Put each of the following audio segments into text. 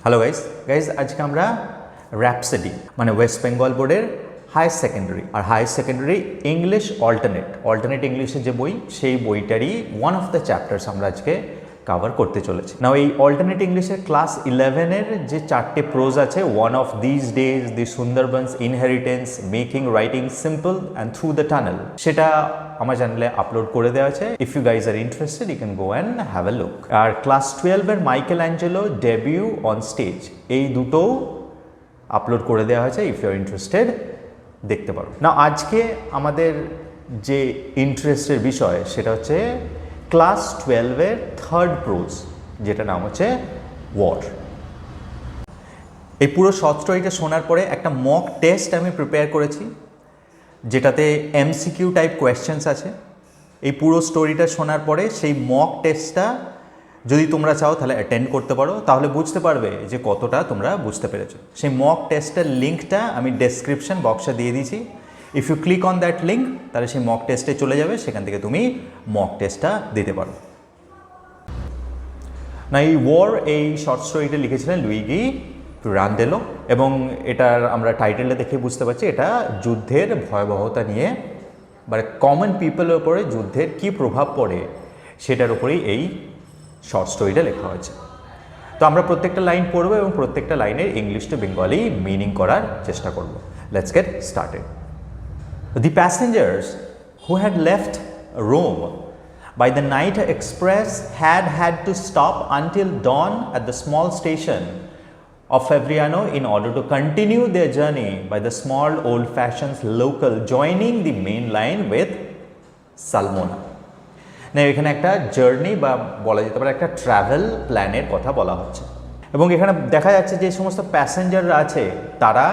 Hello guys আজকে আমরা র্যাপসডি মানে ওয়েস্ট বেঙ্গল বোর্ডের হায়ার সেকেন্ডারি আর হায়ার সেকেন্ডারি ইংলিশ অল্টারনেট ইংলিশের যে বই সেই বইটারই ওয়ান অফ দ্য চ্যাপ্টার্স আমরা আজকে কভার করতে চলেছি। নাও এই অল্টারনেট ইংলিশের ক্লাস 11-এর যে 4টে প্রোজ আছে, one of these days, the Sundarbans inheritance, making writing simple and through the tunnel, সেটা আমার চ্যানেলে আপলোড করে দেওয়া আছে। If you guys are interested you can go and have a look. আর ক্লাস 12-এর Michael Angelo debut on stage, এই দুটোও আপলোড করে দেওয়া হয়েছে। ইফ ইউ আর ইন্টারেস্টেড দেখতে পারো না। আজকে আমাদের যে ইন্টারেস্টের বিষয় সেটা হচ্ছে ক্লাস 12-এর থার্ড প্রোজ, যেটা নাম হচ্ছে ওয়ার। এই পুরো সত্রটা শোনার পরে একটা মক টেস্ট আমি প্রিপেয়ার করেছি, যেটাতে এমসিকিউ টাইপ কোয়েশ্চেন্স আছে। এই পুরো স্টোরিটা শোনার পরে সেই মক টেস্টটা যদি তোমরা চাও তাহলে অ্যাটেন্ড করতে পারো, তাহলে বুঝতে পারবে যে কতটা তোমরা বুঝতে পেরেছো। সেই মক টেস্টের লিঙ্কটা আমি ডেসক্রিপশন বক্সে দিয়ে দিয়েছি। If you click on that link তাহলে সেই মক টেস্টে চলে যাবে, সেখান থেকে তুমি মক টেস্টটা দিতে পারো। না, এই ওয়ার এই শর্ট স্টোরিটা লিখেছিলেন লুইগি পিরান্ডেলো, এবং এটার আমরা টাইটেলটা দেখে বুঝতে পারছি এটা যুদ্ধের ভয়াবহতা নিয়ে, মানে কমন পিপলের উপরে যুদ্ধের কী প্রভাব পড়ে সেটার উপরেই এই শর্ট স্টোরিটা লেখা হয়েছে। তো আমরা প্রত্যেকটা লাইন পড়বো এবং প্রত্যেকটা লাইনের ইংলিশ টু বেঙ্গলি মিনিং করার চেষ্টা করব। Let's get started. The passengers who had left Rome by the night express had to stop until dawn at the small station of Fabriano in order to continue their journey by the small old-fashioned local joining the main line with Salmona. না, এখানে একটা journey বা বলা যেতে পারে একটা travel প্ল্যানের কথা বলা হচ্ছে, এবং এখানে দেখা যাচ্ছে যে সমস্ত প্যাসেঞ্জাররা আছে তারা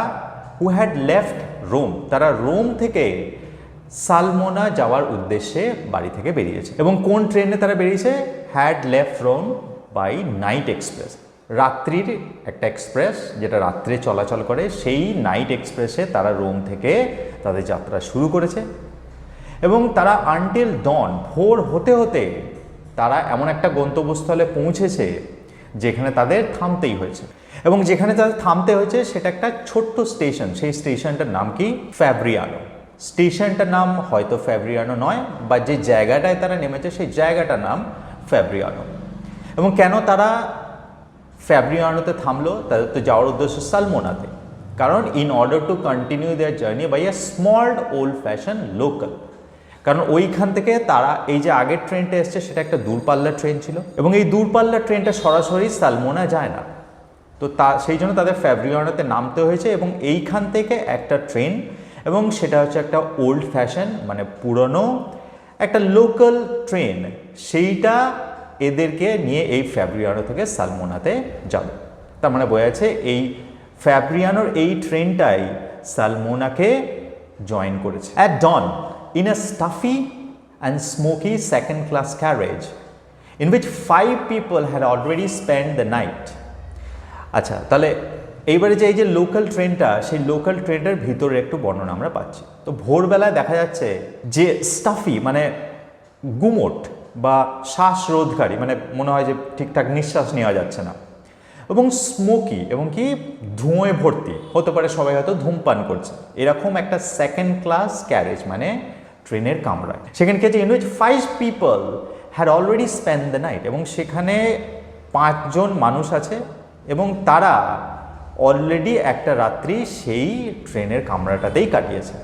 হু হ্যাড লেফট রোম, তারা রোম থেকে সালমোনা যাওয়ার উদ্দেশ্যে বাড়ি থেকে বেরিয়েছে। এবং কোন ট্রেনে তারা বেরিয়েছে? Had left Rome by night express, রাত্রির একটা এক্সপ্রেস যেটা রাত্রে চলাচল করে, সেই নাইট এক্সপ্রেসে তারা রোম থেকে তাদের যাত্রা শুরু করেছে। এবং তারা আনটিল ডন, ভোর হতে হতে তারা এমন একটা গন্তব্যস্থলে পৌঁছেছে যেখানে তাদের থামতেই হয়েছে। এবং যেখানে তাদের থামতে হয়েছে সেটা একটা ছোট্ট স্টেশন। সেই স্টেশনটার নাম কি? ফ্যাব্রিয়ানো। স্টেশনটার নাম হয়তো ফ্যাব্রিয়ানো নয়, বা যে জায়গাটায় তারা নেমেছে সেই জায়গাটার নাম ফ্যাব্রিয়ানো। এবং কেন তারা ফ্যাব্রিয়ানোতে থামলো? তাদের তো যাওয়ার উদ্দেশ্য সালমোনাতে, কারণ in order to continue their journey by a small old fashion local, কারণ ওইখান থেকে তারা এই যে আগের ট্রেনটা এসছে সেটা একটা দূরপাল্লার ট্রেন ছিল, এবং এই দূরপাল্লার ট্রেনটা সরাসরি সালমোনা যায় না। তো সেই জন্য তাদের ফ্যাব্রিয়ানোতে নামতে হয়েছে, এবং এইখান থেকে একটা ট্রেন, এবং সেটা হচ্ছে একটা ওল্ড ফ্যাশন মানে পুরনো একটা লোকাল ট্রেন, সেইটা এদেরকে নিয়ে এই ফ্যাব্রিয়ানো থেকে সালমোনাতে যাবে। তার মানে বোঝা যাচ্ছে এই ফ্যাব্রিয়ানোর এই ট্রেনটাই সালমোনাকে জয়েন করেছে। At dawn in a stuffy and smoky second-class carriage in which 5 people had already spent the night. আচ্ছা, তাহলে এইবারে যে এই যে লোকাল ট্রেনটা, সেই লোকাল ট্রেনটার ভিতরে একটু বর্ণনা আমরা পাচ্ছি। তো ভোরবেলায় দেখা যাচ্ছে যে স্টাফি মানে গুমোট বা শ্বাসরোধকারী, মানে মনে হয় যে ঠিকঠাক নিঃশ্বাস নেওয়া যাচ্ছে না, এবং স্মোকি এবং কি ধোঁয়ায় ভর্তি, হতে পারে সবাই হয়তো ধূমপান করছে, এরকম একটা সেকেন্ড ক্লাস ক্যারেজ মানে ট্রেনের কামরায়। সেখানে কি আছে? In which 5 people had already spend the night, এবং সেখানে 5 জন মানুষ আছে এবং তারা অলরেডি একটা রাত্রি সেই ট্রেনের কামরাটাতেই কাটিয়েছে।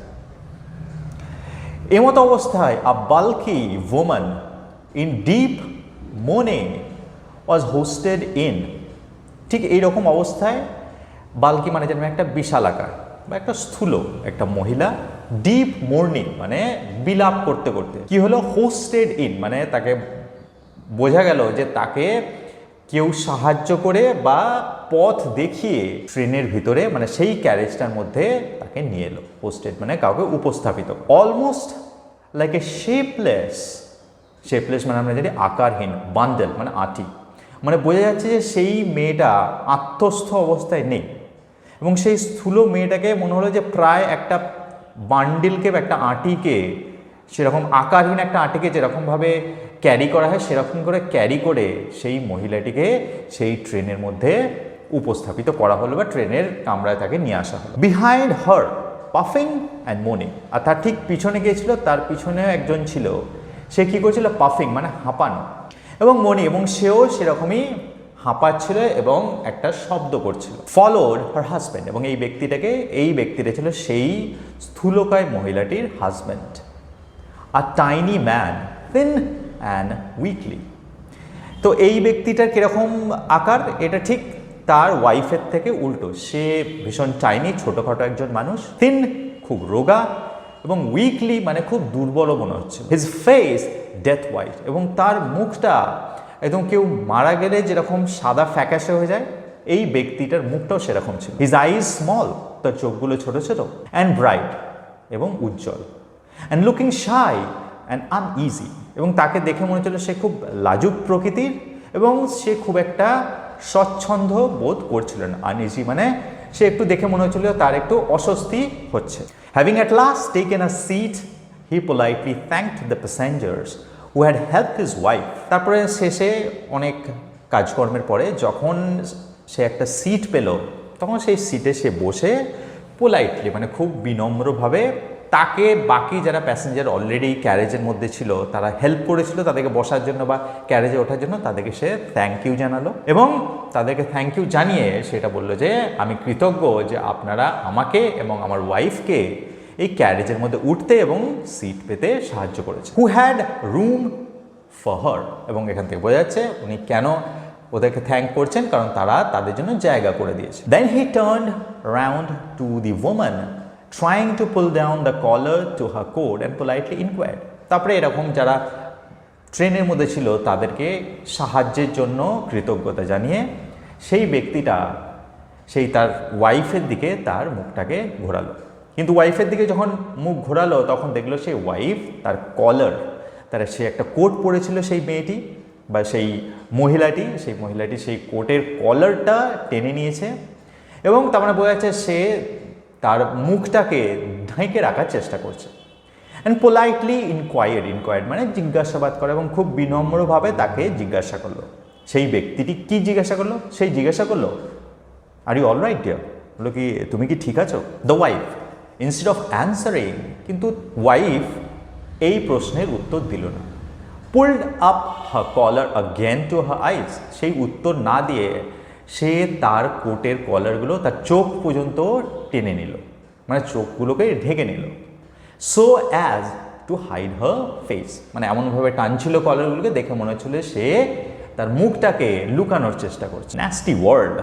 এমতো অবস্থায় a bulky woman in deep mourning was hoisted in, ঠিক এইরকম অবস্থায় বাল্কি মানে যেন একটা বিশালাকার বা একটা স্থূল একটা মহিলা, ডিপ মোর্নিং মানে বিলাপ করতে করতে, কি হলো? হোস্টেড ইন মানে তাকে বোঝা গেল যে তাকে কেউ সাহায্য করে বা পথ দেখিয়ে ট্রেনের ভিতরে মানে সেই ক্যারেজটার মধ্যে তাকে নিয়ে এলো। হোস্টেড মানে কাউকে উপস্থাপিত। অলমোস্ট লাইক এ শেপলেস মানে আমরা জানি আকারহীন, বান্ডেল মানে আঁটি, মানে বোঝা যাচ্ছে যে সেই মেয়েটা আত্মস্থ অবস্থায় নেই, এবং সেই স্থূল মেয়েটাকে মনে হলো যে প্রায় একটা বান্ডিলকে বা একটা আঁটিকে, সেরকম আকারহীন একটা আঁটিকে যেরকমভাবে ক্যারি করা হয় সেরকম করে ক্যারি করে সেই মহিলাটিকে সেই ট্রেনের মধ্যে উপস্থাপিত করা হলো বা ট্রেনের কামরায় তাকে নিয়ে আসা হলো। বিহাইন্ড হার পাফিং অ্যান্ড মোনিং, আর তার ঠিক পিছনে গিয়েছিল, তার পিছনেও একজন ছিল, সে কী করছিল, পাফিং মানে হাঁপানো, এবং মনি, এবং সেও সেরকমই হাঁপাচ্ছিল এবং একটা শব্দ করছিল। ফলোড হার হাজব্যান্ড, এবং এই ব্যক্তিটা ছিল সেই স্থূলকায় মহিলাটির husband. A tiny man, thin and weakly. তো এই ব্যক্তিটার কীরকম আকার, এটা ঠিক তার ওয়াইফের থেকে উল্টো। সে ভীষণ টাইনি, ছোটোখাটো একজন মানুষ, থিন খুব রোগা, এবং উইকলি মানে খুব দুর্বল মনে হচ্ছে। হিজ ফেস ডেথ হোয়াইট, এবং তার মুখটা একদম কেউ মারা গেলে যেরকম সাদা ফ্যাকাশে হয়ে যায়, এই ব্যক্তিটার মুখটাও সেরকম ছিল। হিজ আইজ স্মল, তার চোখগুলো ছোট ছোট, অ্যান্ড ব্রাইট এবং উজ্জ্বল, and looking shy and uneasy, এবং তাকে দেখে মনে হচ্ছিল সে খুব লাজুক প্রকৃতির এবং সে খুব একটা স্বচ্ছন্দ বোধ করছিল না। আনইজি মানে সে একটু দেখে মনে হচ্ছিল তার একটু অস্বস্তি হচ্ছে। Having at last taken a seat, he politely thanked the passengers who had helped his wife. তারপরে শেষে অনেক কাজকর্মের পরে যখন সে একটা সিট পেল, তখন সেই সিটে সে বসে পোলাইটলি মানে খুব বিনম্রভাবে তাকে বাকি যারা প্যাসেঞ্জার অলরেডি ক্যারেজের মধ্যে ছিল, তারা হেল্প করেছিল তাদেরকে বসার জন্য বা ক্যারেজে ওঠার জন্য, তাদেরকে সে থ্যাংক ইউ জানালো, এবং তাদেরকে থ্যাংক ইউ জানিয়ে সেটা বললো যে আমি কৃতজ্ঞ যে আপনারা আমাকে এবং আমার ওয়াইফকে এই ক্যারেজের মধ্যে উঠতে এবং সিট পেতে সাহায্য করেছে। Who had room for her, এবং এখান থেকে বোঝা যাচ্ছে উনি কেন ওদেরকে থ্যাংক করছেন, কারণ তারা তাদের জন্য জায়গা করে দিয়েছে। Then he turned round to the woman trying to pull down the collar to her coat and politely inquired. তারপরে এরকম যারা ট্রেনের মধ্যে ছিল তাদেরকে সাহায্যের জন্য কৃতজ্ঞতা জানিয়ে সেই ব্যক্তিটা সেই তার ওয়াইফের দিকে তার মুখটাকে ঘোরালো, কিন্তু ওয়াইফের দিকে যখন মুখ ঘোরালো তখন দেখলো সেই ওয়াইফ তার কলার, সে একটা কোট পরেছিল সেই মেয়েটি বা সেই মহিলাটি সেই কোটের কলারটা টেনে নিয়েছে, এবং তার মানে বোঝা যাচ্ছে সে তার মুখটাকে ঢেকে রাখার চেষ্টা করছে। অ্যান্ড পোলাইটলি ইনকোয়ার্ড মানে জিজ্ঞাসাবাদ করে, এবং খুব বিনম্রভাবে তাকে জিজ্ঞাসা করলো। সেই ব্যক্তিটি কি জিজ্ঞাসা করলো, are you all right dear, বললো কি তুমি কি ঠিক আছো? The wife instead of answering, কিন্তু ওয়াইফ এই প্রশ্নের উত্তর দিল না। Pulled up her collar again to her eyes, সেই উত্তর না দিয়ে সে তার কোটের কলারগুলো তার চোখ পর্যন্ত টেনে নিল, মানে চোখগুলোকে ঢেকে নিল। So as to hide her face, মানে এমনভাবে টানছিল কলারগুলোকে দেখে মনে হচ্ছিল সে তার মুখটাকে লুকানোর চেষ্টা করছে। Nasty word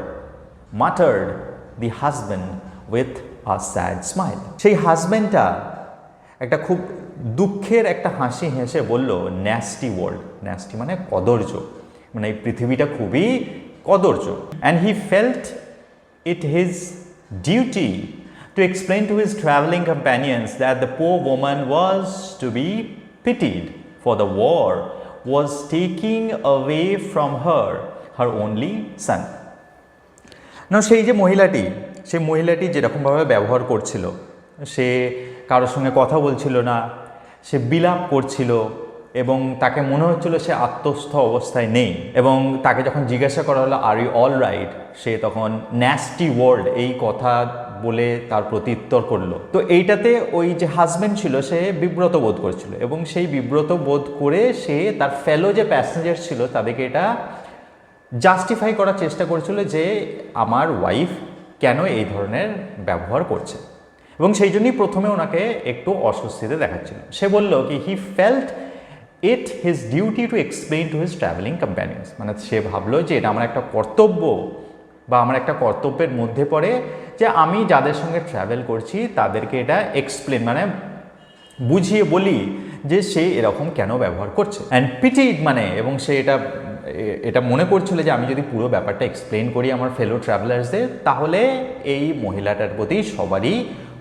muttered the husband with a sad smile, সেই হাজব্যান্ডটা একটা খুব দুঃখের একটা হাসি হেসে বলল ন্যাস্টি ওয়ার্ড, ন্যাস্টি মানে কদর্য, মানে এই পৃথিবীটা খুবই কদর্য। And he felt it his duty to explain to his traveling companions that the poor woman was to be pitied, for the war was taking away from her her only son. না, সেই মহিলাটি যেরকমভাবে ব্যবহার করছিল, সে কারোর সঙ্গে কথা বলছিল না, সে বিলাপ করছিল এবং তাকে মনে হচ্ছিল সে আত্মস্থ অবস্থায় নেই, এবং তাকে যখন জিজ্ঞাসা করা হলো আর ইউ অল রাইট, সে তখন ন্যাস্টি ওয়ার্ড এই কথা বলে তার প্রত্যুত্তর করলো। তো এইটাতে ওই যে হাজব্যান্ড ছিল সে বিব্রত বোধ করছিল, এবং সেই বিব্রত বোধ করে সে তার ফেলো যে প্যাসেঞ্জার ছিল তাদেরকে এটা জাস্টিফাই করার চেষ্টা করছিল যে আমার ওয়াইফ কেন এই ধরনের ব্যবহার করছে, এবং সেই জন্যই প্রথমে ওনাকে একটু অস্বস্তিতে দেখাচ্ছিল। সে বলল কি হি felt it his duty to explain to his travelling companions, মানে সে ভাবলো যে এটা আমার একটা কর্তব্য বা আমার একটা কর্তব্যের মধ্যে পড়ে যে আমি যাদের সঙ্গে ট্রাভেল করছি তাদেরকে এটা এক্সপ্লেন মানে বুঝিয়ে বলি যে সে এরকম কেন ব্যবহার করছে। অ্যান্ড পিটিড মানে, এবং সে এটা মনে করছিল যে আমি যদি পুরো ব্যাপারটা এক্সপ্লেন করি আমার ফেলো ট্রাভেলার্সদের, তাহলে এই মহিলাটার প্রতি সবারই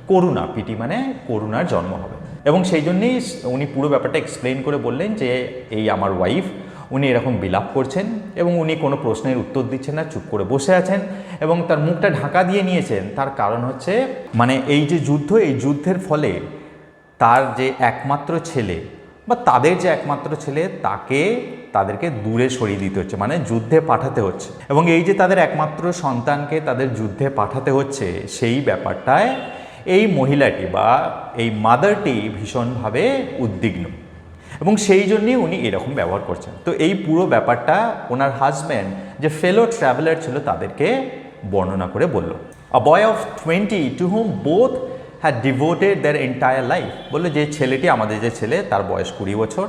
করুণা, পিটি মানে করুণার জন্ম হবে, এবং সেই জন্যেই উনি পুরো ব্যাপারটা এক্সপ্লেন করে বললেন যে এই আমার ওয়াইফ, উনি এরকম বিলাপ করছেন এবং উনি কোনো প্রশ্নের উত্তর দিচ্ছেন না, চুপ করে বসে আছেন এবং তার মুখটা ঢাকা দিয়ে নিয়েছেন। তার কারণ হচ্ছে মানে এই যে যুদ্ধ, এই যুদ্ধের ফলে তার যে একমাত্র ছেলে বা তাদের যে একমাত্র ছেলে তাদেরকে দূরে সরিয়ে দিতে হচ্ছে, মানে যুদ্ধে পাঠাতে হচ্ছে। এবং এই যে তাদের একমাত্র সন্তানকে তাদের যুদ্ধে পাঠাতে হচ্ছে, সেই ব্যাপারটায় এই মহিলাটি বা এই মাদারটি ভীষণভাবে উদ্বিগ্ন, এবং সেই জন্যই উনি এরকম ব্যবহার করছেন। তো এই পুরো ব্যাপারটা ওনার হাজব্যান্ড যে ফেলো ট্রাভেলার ছিল তাদেরকে বর্ণনা করে বলল। A boy of 20 to whom both had devoted their entire life, বললো যে ছেলেটি, আমাদের যে ছেলে, তার বয়স 20 বছর,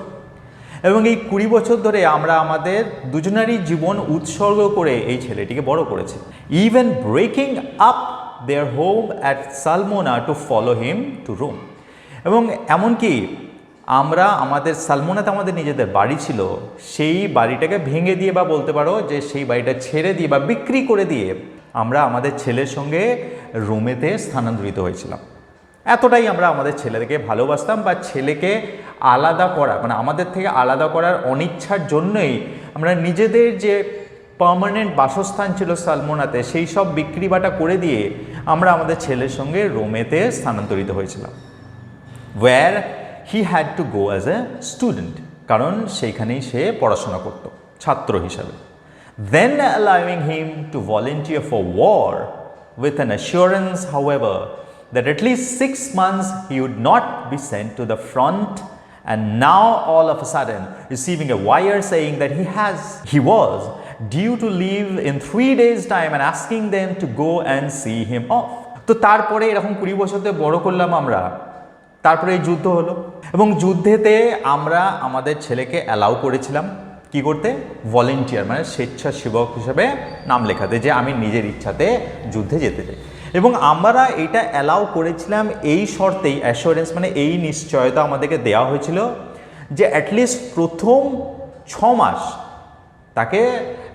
এবং এই 20 বছর ধরে আমরা আমাদের দুজনেরই জীবন উৎসর্গ করে এই ছেলেটিকে বড় করেছি। Even breaking up their home at Sulmona to follow him to Rome, এবং এমনকি আমরা আমাদের সালমোনাতে আমাদের নিজেদের বাড়ি ছিল, সেই বাড়িটাকে ভেঙে দিয়ে বা বলতে পারো যে সেই বাড়িটা ছেড়ে দিয়ে বা বিক্রি করে দিয়ে আমরা আমাদের ছেলের সঙ্গে রোমেতে স্থানান্তরিত হয়েছিলাম। এতটাই আমরা আমাদের ছেলেকে ভালোবাসতাম, বা ছেলেকে আলাদা করা, মানে আমাদের থেকে আলাদা করার অনিচ্ছার জন্যই আমরা নিজেদের যে পার্মানেন্ট বাসস্থান ছিল সালমোনাতে, সেই সব বিক্রি বাটা করে দিয়ে আমরা আমাদের ছেলের সঙ্গে রোমেতে স্থানান্তরিত হয়েছিলাম। Where he had to go as a student, কারণ সেইখানেই সে পড়াশোনা করত ছাত্র হিসাবে। Then allowing him to volunteer for war with an assurance, however, that at least 6 months he would not be sent to the front, and now all of a sudden receiving a wire saying that he was due to leave in 3 days time and asking them to go and see him off. তো তারপরে এরকম 20 বছরতে বড় করলাম আমরা, তারপরে এই যুদ্ধ হলো, এবং যুদ্ধেতে আমরা আমাদের ছেলেকে অ্যালাউ করেছিলাম কি করতে, ভলেন্টিয়ার মানে স্বেচ্ছাসেবক হিসেবে নাম লেখাতে, যে আমি নিজের ইচ্ছাতে যুদ্ধে যেতে চাই। এবং আমরা এটা অ্যালাউ করেছিলাম এই শর্তেই, অ্যাসুরেন্স মানে এই নিশ্চয়তা আমাদেরকে দেওয়া হয়েছিল যে অ্যাটলিস্ট প্রথম 6 মাস তাকে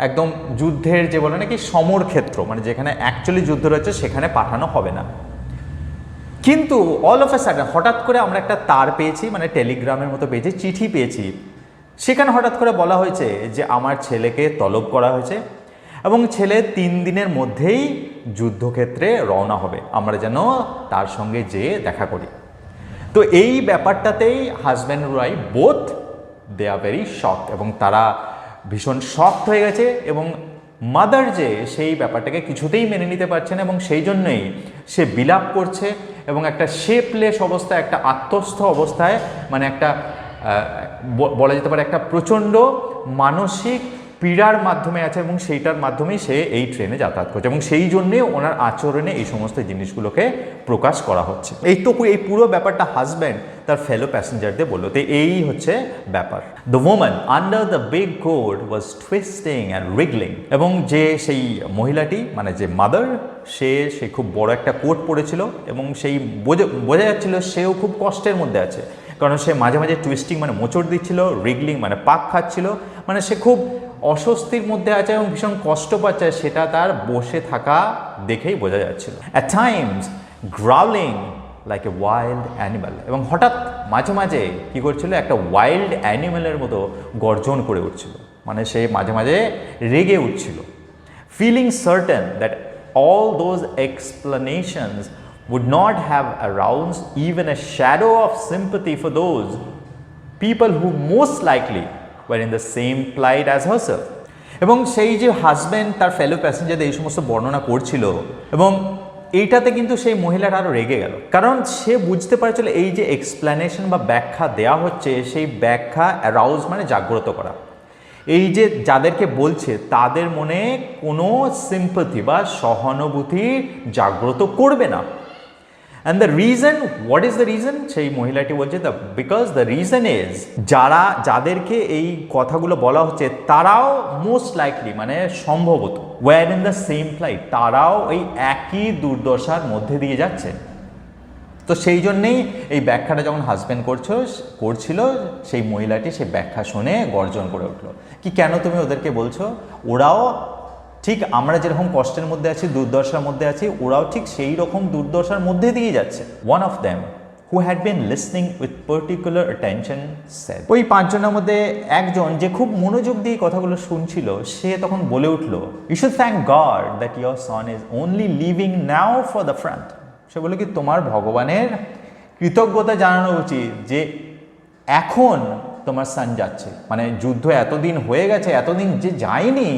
একদম যুদ্ধের যে বলে নাকি সমর ক্ষেত্র, মানে যেখানে অ্যাকচুয়ালি যুদ্ধ রয়েছে সেখানে পাঠানো হবে না। কিন্তু অল অফ এ সাডেন হঠাৎ করে আমরা একটা তার পেয়েছি, মানে টেলিগ্রামের মতো পেয়েছি, চিঠি পেয়েছি, সেখানে হঠাৎ করে বলা হয়েছে যে আমার ছেলেকে তলব করা হয়েছে এবং ছেলে 3 দিনের মধ্যেই যুদ্ধক্ষেত্রে রওনা হবে, আমরা যেন তার সঙ্গে যেয়ে দেখা করি। তো এই ব্যাপারটাতেই husband wife both they are very shock, এবং তারা ভীষণ শকড হয়ে গেছে, এবং মাদার যে সেই ব্যাপারটাকে কিছুতেই মেনে নিতে পারছে না, এবং সেই জন্যই সে বিলাপ করছে এবং একটা শেপলেস অবস্থায়, একটা আত্মস্থ অবস্থায়, মানে একটা বলা যেতে পারে একটা প্রচণ্ড মানসিক পীড়ার মাধ্যমে আছে, এবং সেইটার মাধ্যমেই সে এই ট্রেনে যাতায়াত করছে, এবং সেই জন্যে ওনার আচরণে এই সমস্ত জিনিসগুলোকে প্রকাশ করা হচ্ছে। এই পুরো ব্যাপারটা হাজব্যান্ড তার ফেলো প্যাসেঞ্জারদের বললো। তো এই হচ্ছে ব্যাপার। The woman under the big coat was twisting and wriggling, এবং যে সেই মহিলাটি মানে যে মাদার, সে খুব বড় একটা কোট পরেছিল, এবং সেই বোঝা যাচ্ছিল সেও খুব কষ্টের মধ্যে আছে, কারণ সে মাঝে মাঝে টুইস্টিং মানে মোচড় দিচ্ছিল, রিগলিং মানে পাক খাচ্ছিল, মানে সে খুব অস্বস্তির মধ্যে আছে এবং ভীষণ কষ্ট পাচ্ছে, সেটা তার বসে থাকা দেখেই বোঝা যাচ্ছিল। At times growling like a wild animal, এবং হঠাৎ মাঝে মাঝে কী করছিল, একটা ওয়াইল্ড অ্যানিম্যালের মতো গর্জন করে উঠছিল, মানে সে মাঝে মাঝে রেগে উঠছিল। Feeling certain that all those explanations would not have aroused even a shadow of sympathy for those people who most likely were in the same plight as herself. এবং সেই যে হাজব্যান্ড তার ফেলো প্যাসেঞ্জারদের এই সমস্ত বর্ণনা করছিল, এবং এইটাতে কিন্তু সেই মহিলাটা আরও রেগে গেল, কারণ সে বুঝতে পারছিল এই যে এক্সপ্লেনেশন বা ব্যাখ্যা দেওয়া হচ্ছে, সেই ব্যাখ্যা অ্যারাউজ মানে জাগ্রত করা, এই যে যাদেরকে বলছে তাদের মনে কোনো সিম্পাথি বা সহানুভূতি জাগ্রত করবে না। And the reason, what is the reason? সেই মহিলাটি বলছে বিকজ দ্য রিজন ইজ, যাদেরকে এই কথাগুলো বলা হচ্ছে তারাও মোস্ট লাইকলি মানে সম্ভবত ওয়্যার ইন দ্য সেম প্লাইট, তারাও এই একই দুর্দশার মধ্যে দিয়ে যাচ্ছে। তো সেই জন্যেই এই ব্যাখ্যাটা যখন হাজব্যান্ড করছিল, সেই মহিলাটি সেই ব্যাখ্যা শুনে গর্জন করে উঠলো কি, কেন তুমি ওদেরকে বলছো? ওরাও ঠিক আমরা যেরকম কষ্টের মধ্যে আছি, দুর্দশার মধ্যে আছি, ওরাও ঠিক সেই রকম দুর্দশার মধ্যে দিয়ে যাচ্ছে। One of them who had been listening with particular attention said, ওই 5 জনের মধ্যে একজন যে খুব মনোযোগ দিয়ে কথাগুলো শুনছিল, সে তখন বলে উঠলো, you should thank God that your son is only leaving now for the front. সে বলে কি, তোমার ভগবানের কৃতজ্ঞতা জানানো উচিত যে এখন তোমার সান যাচ্ছে, মানে যুদ্ধ এতদিন হয়ে গেছে, এতদিন যে যায়নি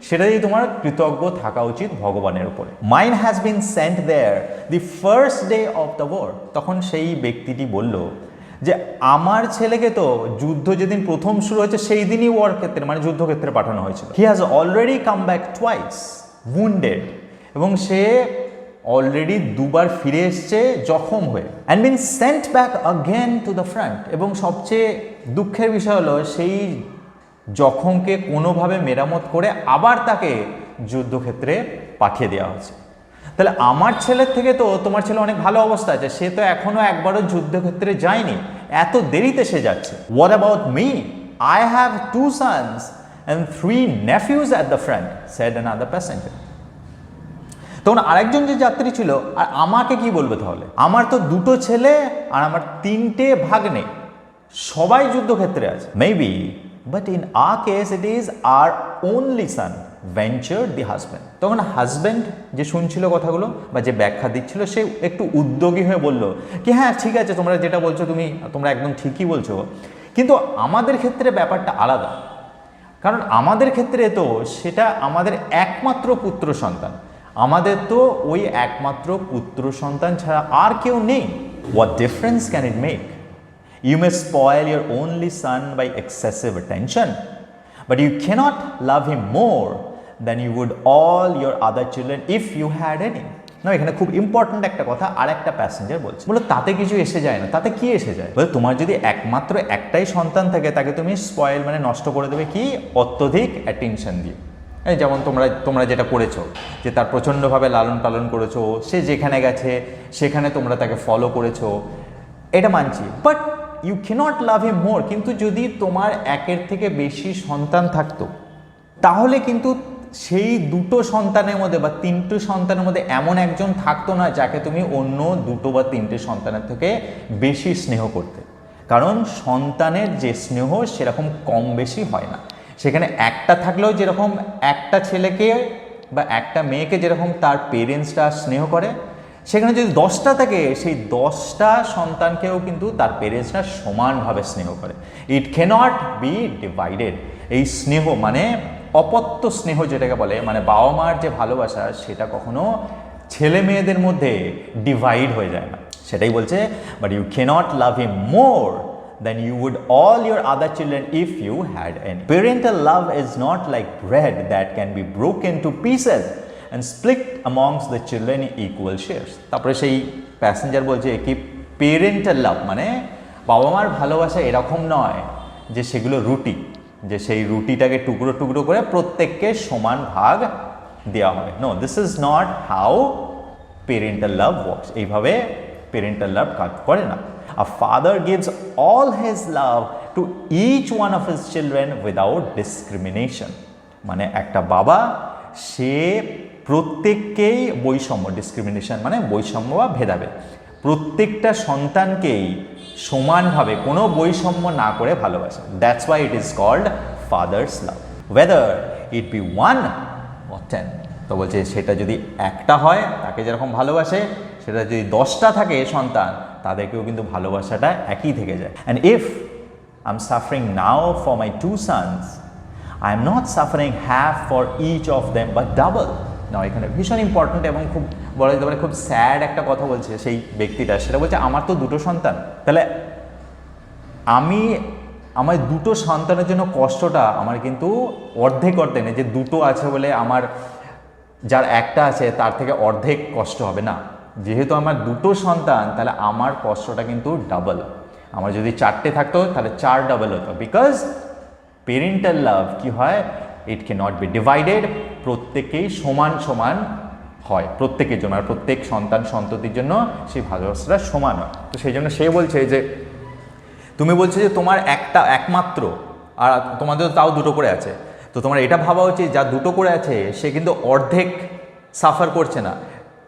সেটাই তোমার কৃতজ্ঞ থাকা উচিত ভগবানের উপরে। Mine has been sent there the first day of the war. তখন সেই ব্যক্তিটি বলল যে আমার ছেলেকে তো যুদ্ধ যেদিন প্রথম শুরু হয়েছে সেই দিনই ওয়ার ক্ষেত্রে মানে যুদ্ধক্ষেত্রে পাঠানো হয়েছিল। He has already come back twice wounded, এবং সে অলরেডি দুবার ফিরে এসছে জখম হয়ে, and been sent back again to the front. এবং সবচেয়ে দুঃখের বিষয় হলো সেই জখমকে কোনোভাবে মেরামত করে আবার তাকে যুদ্ধক্ষেত্রে পাঠিয়ে দেওয়া হয়েছে। তাহলে আমার ছেলের থেকে তো তোমার ছেলে অনেক ভালো অবস্থা আছে, সে তো এখনো একবারও যুদ্ধক্ষেত্রে যায়নি, এত দেরিতে সে যাচ্ছে। What about me? I have 2 sons and 3 nephews at the front, said another passenger. তখন আরেকজন যে যাত্রী ছিল, আর আমাকে কি বলবে তাহলে? আমার তো 2টো ছেলে আর আমার 3টে ভাগ্নে, সবাই যুদ্ধক্ষেত্রে আছে। Maybe, but in our case it is our only son venture the husband. তখন হাজব্যান্ড যে শুনছিল কথাগুলো বা যে ব্যাখ্যা দিচ্ছিল, সে একটু উদ্যোগী হয়ে বলল কি হ্যাঁ ঠিক আছে, তোমরা যেটা বলছো তোমরা একদম ঠিকই বলছো, কিন্তু আমাদের ক্ষেত্রে ব্যাপারটা আলাদা। কারণ আমাদের ক্ষেত্রে তো সেটা আমাদের একমাত্র পুত্র সন্তান, আমাদের তো ওই একমাত্র পুত্র সন্তান ছাড়া আর কেউ নেই। What difference can it make? You may spoil your only son by excessive attention, but you cannot love him more than you would all your other children if you had any. না, এখানে খুব important একটা কথা আর একটা passenger বলছে, বলো তাতে কিছু এসে যায় না। তাতে কি এসে যায়? বলে তোমার যদি একমাত্র একটাই সন্তান থাকে, তাকে তুমি স্পয়েল মানে নষ্ট করে দেবে কি? অত্যধিক অ্যাটেনশন দিয়ে। এই যেমন তোমরা যেটা করেছো, যে তার প্রচণ্ডভাবে লালন পালন করেছো, সে যেখানে গেছে সেখানে তোমরা তাকে ফলো করেছো, এটা মানছি, but you cannot love him মোর। কিন্তু যদি তোমার একের থেকে বেশি সন্তান থাকতো, তাহলে কিন্তু সেই 2টো সন্তানের মধ্যে বা 3টে সন্তানের মধ্যে এমন একজন থাকতো না যাকে তুমি অন্য 2টো বা 3টে সন্তানের থেকে বেশি স্নেহ করতে। কারণ সন্তানের যে স্নেহ সেরকম কম বেশি হয় না। সেখানে একটা থাকলেও যেরকম একটা ছেলেকে বা একটা মেয়েকে যেরকম তার পেরেন্টসরা স্নেহ করে, সেখানে যদি 10টা থাকে, সেই 10টা সন্তানকেও কিন্তু তার পেরেন্টসরা সমানভাবে স্নেহ করে। ইট ক্যানট বি ডিভাইডেড। এই স্নেহ মানে অপত্য স্নেহ যেটাকে বলে, মানে বাবা মার যে ভালোবাসা, সেটা কখনো ছেলে মেয়েদের মধ্যে ডিভাইড হয়ে যায় না। সেটাই বলছে, but you cannot love him more than you would all your other children if you had any. Parental love is not like bread that can be broken to pieces and split amongst the children in equal shares. তারপরে সেই passenger বলছে কি parental লাভ মানে বাবা মার ভালোবাসা এরকম নয় যে সেগুলো রুটি, যে সেই রুটিটাকে টুকরো টুকরো করে প্রত্যেককে সমান ভাগ দেওয়া হবে। No, this is not how parental love works. এইভাবে পেরেন্টাল লাভ কাজ করে না। A father gives all his love to each one of his children without discrimination. মানে একটা বাবা সে প্রত্যেককেই বৈষম্য, ডিসক্রিমিনেশন মানে বৈষম্য বা ভেদাভেদ, প্রত্যেকটা সন্তানকেই সমানভাবে কোনো বৈষম্য না করে ভালোবাসে। That's why it is called father's love, whether it be 1 or 10। তো বলছে সেটা যদি একটা হয় তাকে যেরকম ভালোবাসে, সেটা যদি 10টা থাকে সন্তান, তাদেরকেও কিন্তু ভালোবাসাটা একই থেকে যায়। And if I am suffering now for my 2 sons, I am not suffering half for each of them but double. না, এখানে ভীষণ ইম্পর্ট্যান্ট এবং খুব বলা যেতে পারে খুব স্যাড একটা কথা বলছে সেই ব্যক্তিটা। সেটা বলছে আমার তো 2টো সন্তান, তাহলে আমার 2টো সন্তানের জন্য কষ্টটা আমার কিন্তু অর্ধেক নেই, যে 2টো আছে বলে আমার যার একটা আছে তার থেকে অর্ধেক কষ্ট হবে না। যেহেতু আমার 2টো সন্তান, তাহলে আমার কষ্টটা কিন্তু ডাবল। আমার যদি 4টে থাকতো তাহলে 4 ডাবল হতো, বিকজ পেরেন্টাল লাভ কি হয়, it can not be divided. প্রত্যেকেই সমান সমান হয় প্রত্যেকের জন্য, আর প্রত্যেক সন্ততির জন্য সেই ভালোবাসাটা সমান হয়। তো সেই জন্য সে বলছে যে তুমি বলছো যে তোমার একমাত্র, আর তোমাদের তাও 2টো করে আছে, তো তোমার এটা ভাবা উচিত যার 2টো করে আছে সে কিন্তু অর্ধেক সাফার করছে না,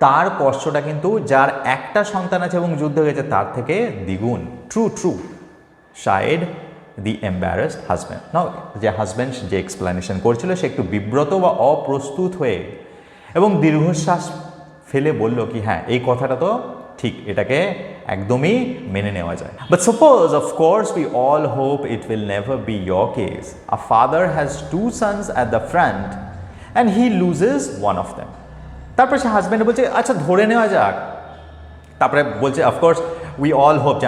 তার কষ্টটা কিন্তু যার একটা সন্তান আছে এবং যুদ্ধ হয়েছে তার থেকে দ্বিগুণ। ট্রু শায়েড দি এম্বারাসড হাজব্যান্ড। নাও যে হাজব্যান্ড যে এক্সপ্লেনেশন করছিল, সে একটু বিব্রত বা অপ্রস্তুত হয়ে এবং দীর্ঘশ্বাস ফেলে বলল কি হ্যাঁ এই কথাটা তো ঠিক, এটাকে একদমই মেনে নেওয়া যায়। But suppose of course we all hope it will never be your case, a father has 2 sons at the front and he loses one of them. তারপরে সে হাজব্যান্ড বলছে আচ্ছা ধরে নেওয়া যাক, তারপরে বলছে অফকোর্স উই অল হোপ, যে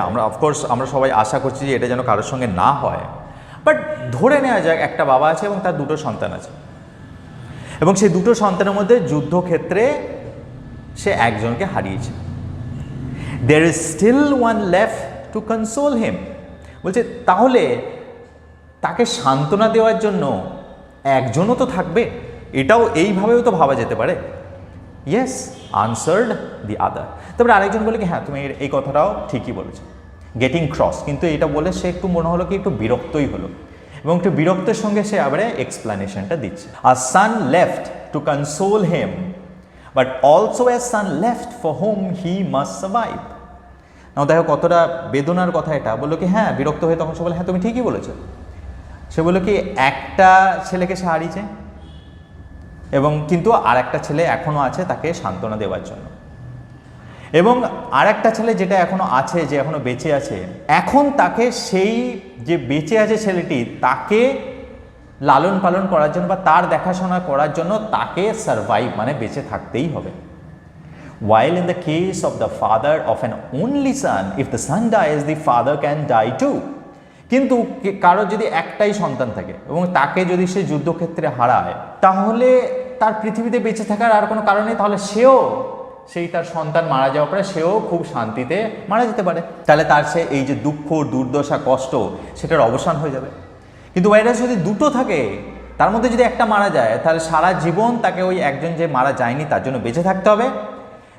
আমরা সবাই আশা করছি যে এটা যেন কারোর সঙ্গে না হয়, বাট ধরে নেওয়া যাক একটা বাবা আছে এবং তার 2টো সন্তান আছে, এবং সেই 2টো সন্তানের মধ্যে যুদ্ধক্ষেত্রে সে একজনকে হারিয়েছে। There is still one left to console him. বলছে তাহলে তাকে সান্ত্বনা দেওয়ার জন্য একজনও তো থাকবে, এটাও এইভাবেও তো ভাবা যেতে পারে। Yes, answered the other. তারপরে আরেকজন বলে কি হ্যাঁ তুমি এই কথাটাও ঠিকই বলেছো, গেটিং ক্রস, কিন্তু এটা বলে সে একটু মনে হলো কি একটু বিরক্তই হলো, এবং একটু বিরক্তের সঙ্গে সে আবার এক্সপ্লেনেশনটা দিচ্ছে। A son left to console him, but also a son left for whom he must survive. নাও দেখো কতটা বেদনার কথা এটা। বললো কি হ্যাঁ, বিরক্ত হয়ে তখন সে বলে হ্যাঁ তুমি ঠিকই বলেছো। সে বললো কি একটা ছেলেকে সে হারিয়েছে, এবং কিন্তু আর একটা ছেলে এখনো আছে তাকে সান্ত্বনা দেওয়ার জন্য, এবং আর একটা ছেলে যেটা এখনো আছে, যে এখনো বেঁচে আছে, এখন তাকে সেই যে বেঁচে আছে ছেলেটি তাকে লালন পালন করার জন্য বা তার দেখাশোনা করার জন্য তাকে সারভাইভ মানে বেঁচে থাকতেই হবে। While in the case of the father of an only son, if the son dies, the father can die too. কিন্তু কারোর যদি একটাই সন্তান থাকে এবং তাকে যদি সে যুদ্ধক্ষেত্রে হারায়, তাহলে তার পৃথিবীতে বেঁচে থাকার আর কোনো কারণ নেই, তাহলে সেই তার সন্তান মারা যাওয়ার পরে সেও খুব শান্তিতে মারা যেতে পারে, তাহলে তার সে এই যে দুঃখ দুর্দশা কষ্ট সেটার অবসান হয়ে যাবে। কিন্তু ভাইরাস যদি 2টো থাকে, তার মধ্যে যদি একটা মারা যায়, তাহলে সারা জীবন তাকে ওই একজন যে মারা যায়নি তার জন্য বেঁচে থাকতে হবে,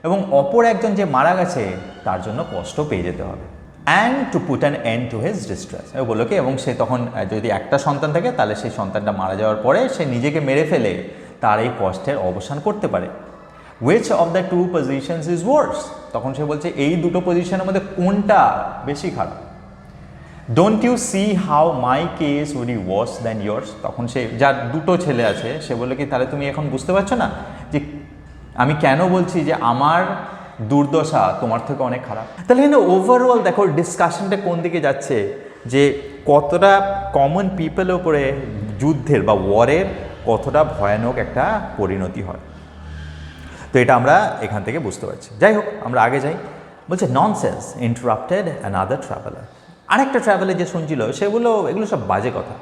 এবং অপর একজন যে মারা গেছে তার জন্য কষ্ট পেয়ে যেতে হবে। And to put an end to his distress, বললো কি, এবং সে তখন যদি একটা সন্তান থাকে তাহলে সেই সন্তানটা মারা যাওয়ার পরে সে নিজেকে মেরে ফেলে তার এই কষ্টের অবসান করতে পারে। Which of the 2 positions is worse? তখন সে বলছে এই 2টো পজিশনের মধ্যে কোনটা বেশি খারাপ? Don't you see how my case would be worse than yours? তখন সে, যার 2টো ছেলে আছে, সে বললো কি তাহলে তুমি এখন বুঝতে পারছো না যে আমি কেন বলছি যে আমার দুর্দশা তোমার থেকে অনেক খারাপ। তাহলে এখানে ওভারঅল দেখো ডিসকাশনটা কোন দিকে যাচ্ছে, যে কতটা কমন পিপলের উপরে যুদ্ধের বা ওয়ারের কতটা ভয়ানক একটা পরিণতি হয়। তো এটা আমরা এখান থেকে বুঝতে পারছি। যাই হোক, আমরা আগে যাই। বলছে ননসেন্স, ইন্টারাপ্টেড অ্যানাদার ট্রাভেলার। আরেকটা ট্রাভেলার যে শুনছিল সে বললো এগুলো সব বাজে কথা।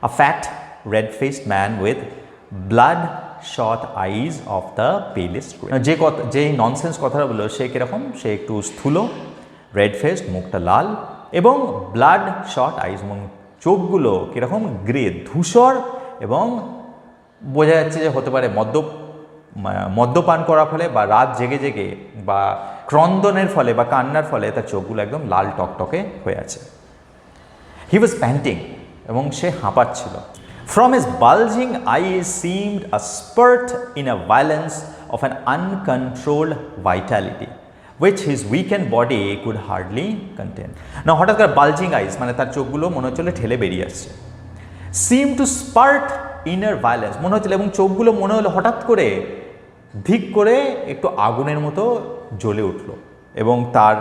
A fat red faced man with bloodshot eyes of the palest, যে ননসেন্স কথাটা বললো সে কীরকম, সে একটু স্থূল, রেড ফেসড মুখটা লাল, এবং ব্লাড শট আইজ এবং চোখগুলো কীরকম গ্রে ধূসর, এবং বোঝা যাচ্ছে যে হতে পারে মদ্যপান করার ফলে বা রাত জেগে জেগে বা ক্রন্দনের ফলে বা কান্নার ফলে তার চোখগুলো একদম লাল টকটকে হয়ে আছে। হি ওয়াজ প্যান্টিং, এবং সে হাঁপাচ্ছিল। From his bulging eyes seemed a spurt in a violence of an uncontrolled vitality, which his weakened body could hardly contain. Now হঠাৎ করে bulging eyes মানে তার চোখগুলো মনে হচ্ছিল ঠেলে বেরিয়ে আসছে। Seemed to spurt inner violence, মনে হচ্ছিল, এবং চোখগুলো মনে হলো হঠাৎ করে ধিক করে একটু আগুনের মতো জ্বলে উঠল, এবং তার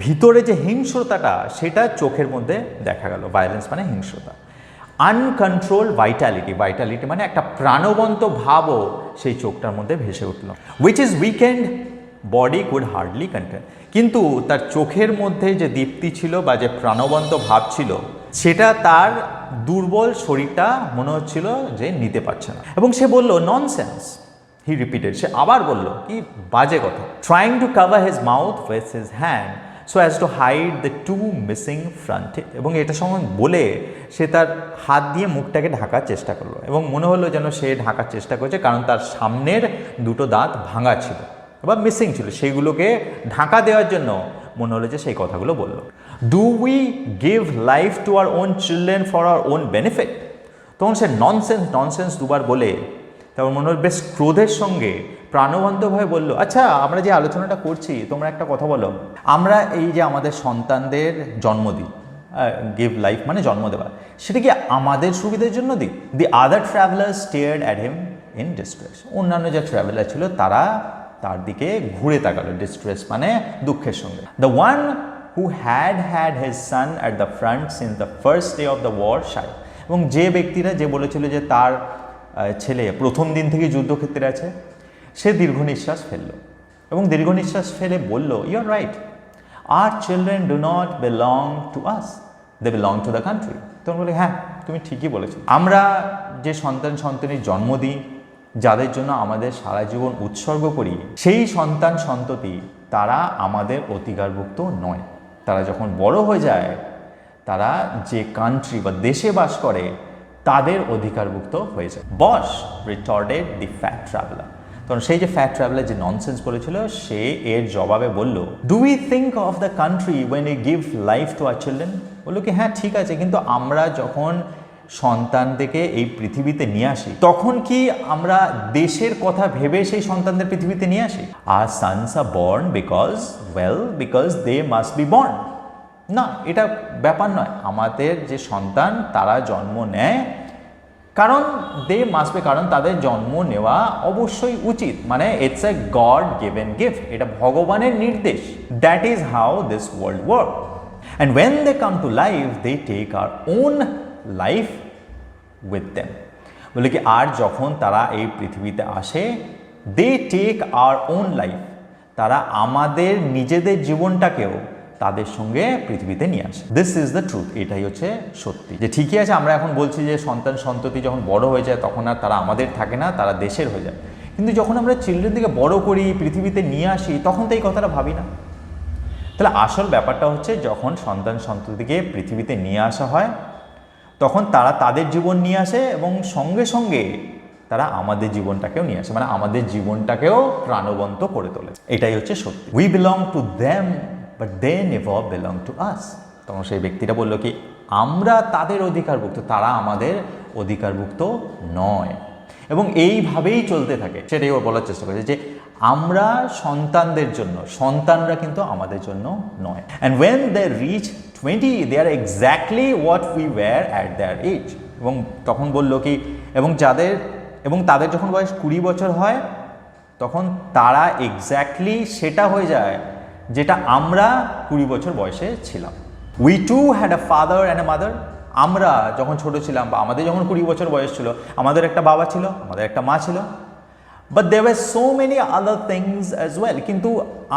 ভিতরে যে হিংস্রতাটা সেটা চোখের মধ্যে দেখা গেল। ভায়োলেন্স মানে হিংস্রতা। আনকন্ট্রোল ভাইটালিটি মানে একটা প্রাণবন্ত ভাবও সেই চোখটার মধ্যে ভেসে উঠল। Which is weekend body could hardly contain, কিন্তু তার চোখের মধ্যে যে দীপ্তি ছিল বা যে প্রাণবন্ত ভাব ছিল সেটা তার দুর্বল শরীরটা মনে হচ্ছিল যে নিতে পারছে না। এবং সে বলল ননসেন্স, হি রিপিটেড, সে আবার বলল কি বাজে কথা। Trying to cover his mouth with his hand so as to hide the 2 missing front, এবং এটা সঙ্গে বলে সে তার হাত দিয়ে মুখটাকে ঢাকার চেষ্টা করলো, এবং মনে হলো যেন সে ঢাকার চেষ্টা করছে কারণ তার সামনের 2টো দাঁত ভাঙা ছিল বা মিসিং ছিল, সেইগুলোকে ঢাকা দেওয়ার জন্য মনে হলো যে সেই কথাগুলো বলল। Do we give life to our own children for our own benefit? তখন সে ননসেন্স 2বার বলে তারপর মনে হল বেশ ক্রোধের সঙ্গে প্রাণবন্তভাবে বলল, আচ্ছা আমরা যে আলোচনাটা করছি তোমরা একটা কথা বলো, আমরা এই যে আমাদের সন্তানদের জন্ম দিই, গিভ লাইফ মানে জন্ম দেওয়া, সেটা কি আমাদের সুবিধার জন্য দিই? The other traveller stared at him in distress, অন্যান্য যে ট্রাভেলার ছিল তারা তার দিকে ঘুরে তাকালো, ডিস্ট্রেস মানে দুঃখের সঙ্গে। The one who had his son at the front since the first day of the war shy, এবং যে ব্যক্তিরা যে বলেছিল যে তার ছেলে প্রথম দিন থেকে যুদ্ধক্ষেত্রে আছে, সে দীর্ঘ নিঃশ্বাস ফেলল এবং দীর্ঘ নিঃশ্বাস ফেলে বলল, you are right, our children do not belong to us, they belong to the country. তখন বলি, হ্যাঁ তুমি ঠিকই বলেছো, আমরা যে সন্তানের জন্ম দিই, যাদের জন্য আমাদের সারা জীবন উৎসর্গ করি, সেই সন্ততি তারা আমাদের অধিকারভুক্ত নয়। তারা যখন বড় হয়ে যায়, তারা যে কান্ট্রি বা দেশে বাস করে তাদের অধিকারভুক্ত হয়ে যায়। বস রিটর্টেড দি ফ্যাট ট্রাভেলার, তখন সেই যে ফ্যাট ট্রাভেলার যে ননসেন্স বলেছিল, সে এর জবাবে বলল, do we think of the country when you give life to our children? বললো কি, হ্যাঁ ঠিক আছে, কিন্তু আমরা যখন সন্তানদেরকে এই পৃথিবীতে নিয়ে আসি, তখন কি আমরা দেশের কথা ভেবে সেই সন্তানদের পৃথিবীতে নিয়ে আসি? Our sons are born because they must be born. না, এটা ব্যাপার নয়। আমাদের যে সন্তান তারা জন্ম নেয় কারণ কারণ তাদের জন্ম নেওয়া অবশ্যই উচিত, মানে it's a god given gift, এটা ভগবানের নির্দেশ। That is how this world work, and when they come to life they take our own life with them. বলে কি, আর যখন তারা এই পৃথিবীতে আসে, they take our own life, তারা আমাদের নিজেদের জীবনটাকেও তাদের সঙ্গে পৃথিবীতে নিয়ে আসে। দিস ইজ দ্য ট্রুথ, এটাই হচ্ছে সত্যি। যে ঠিকই আছে, আমরা এখন বলছি যে সন্ততি যখন বড় হয়ে যায় তখন আর তারা আমাদের থাকে না, তারা দেশের হয়ে যায়, কিন্তু যখন আমরা চিলড্রেনদিকে বড় করি, পৃথিবীতে নিয়ে আসি, তখন তো এই কথাটা ভাবি না। তাহলে আসল ব্যাপারটা হচ্ছে, যখন সন্ততিকে পৃথিবীতে নিয়ে আসা হয়, তখন তারা তাদের জীবন নিয়ে আসে এবং সঙ্গে সঙ্গে তারা আমাদের জীবনটাকেও নিয়ে আসে, মানে আমাদের জীবনটাকেও প্রাণবন্ত করে তোলে। এটাই হচ্ছে সত্যি। We belong to them but they never belong to us. তখন সেই ব্যক্তিটা বলল কি, আমরা তাদের অধিকারভুক্ত, তারা আমাদের অধিকারভুক্ত নয়। এবং এইভাবেই চলতে থাকে, সেটাই ও বলার চেষ্টা করেছে যে আমরা সন্তানদের জন্য, সন্তানরা কিন্তু আমাদের জন্য নয়। And when they reach 20 they are exactly what we were at their age. এবং তখন বলল কি, এবং তাদের যখন বয়স 20 বছর হয়, তখন তারা এক্স্যাক্টলি সেটা হয়ে যায় যেটা আমরা 20 বছর বয়সে ছিলাম। We too had a father and a mother. আমরা যখন ছোট ছিলাম বা আমাদের যখন 20 বছর বয়স ছিল, আমাদের একটা বাবা ছিল, আমাদের একটা মা ছিল, but there were so many other things as well. কিন্তু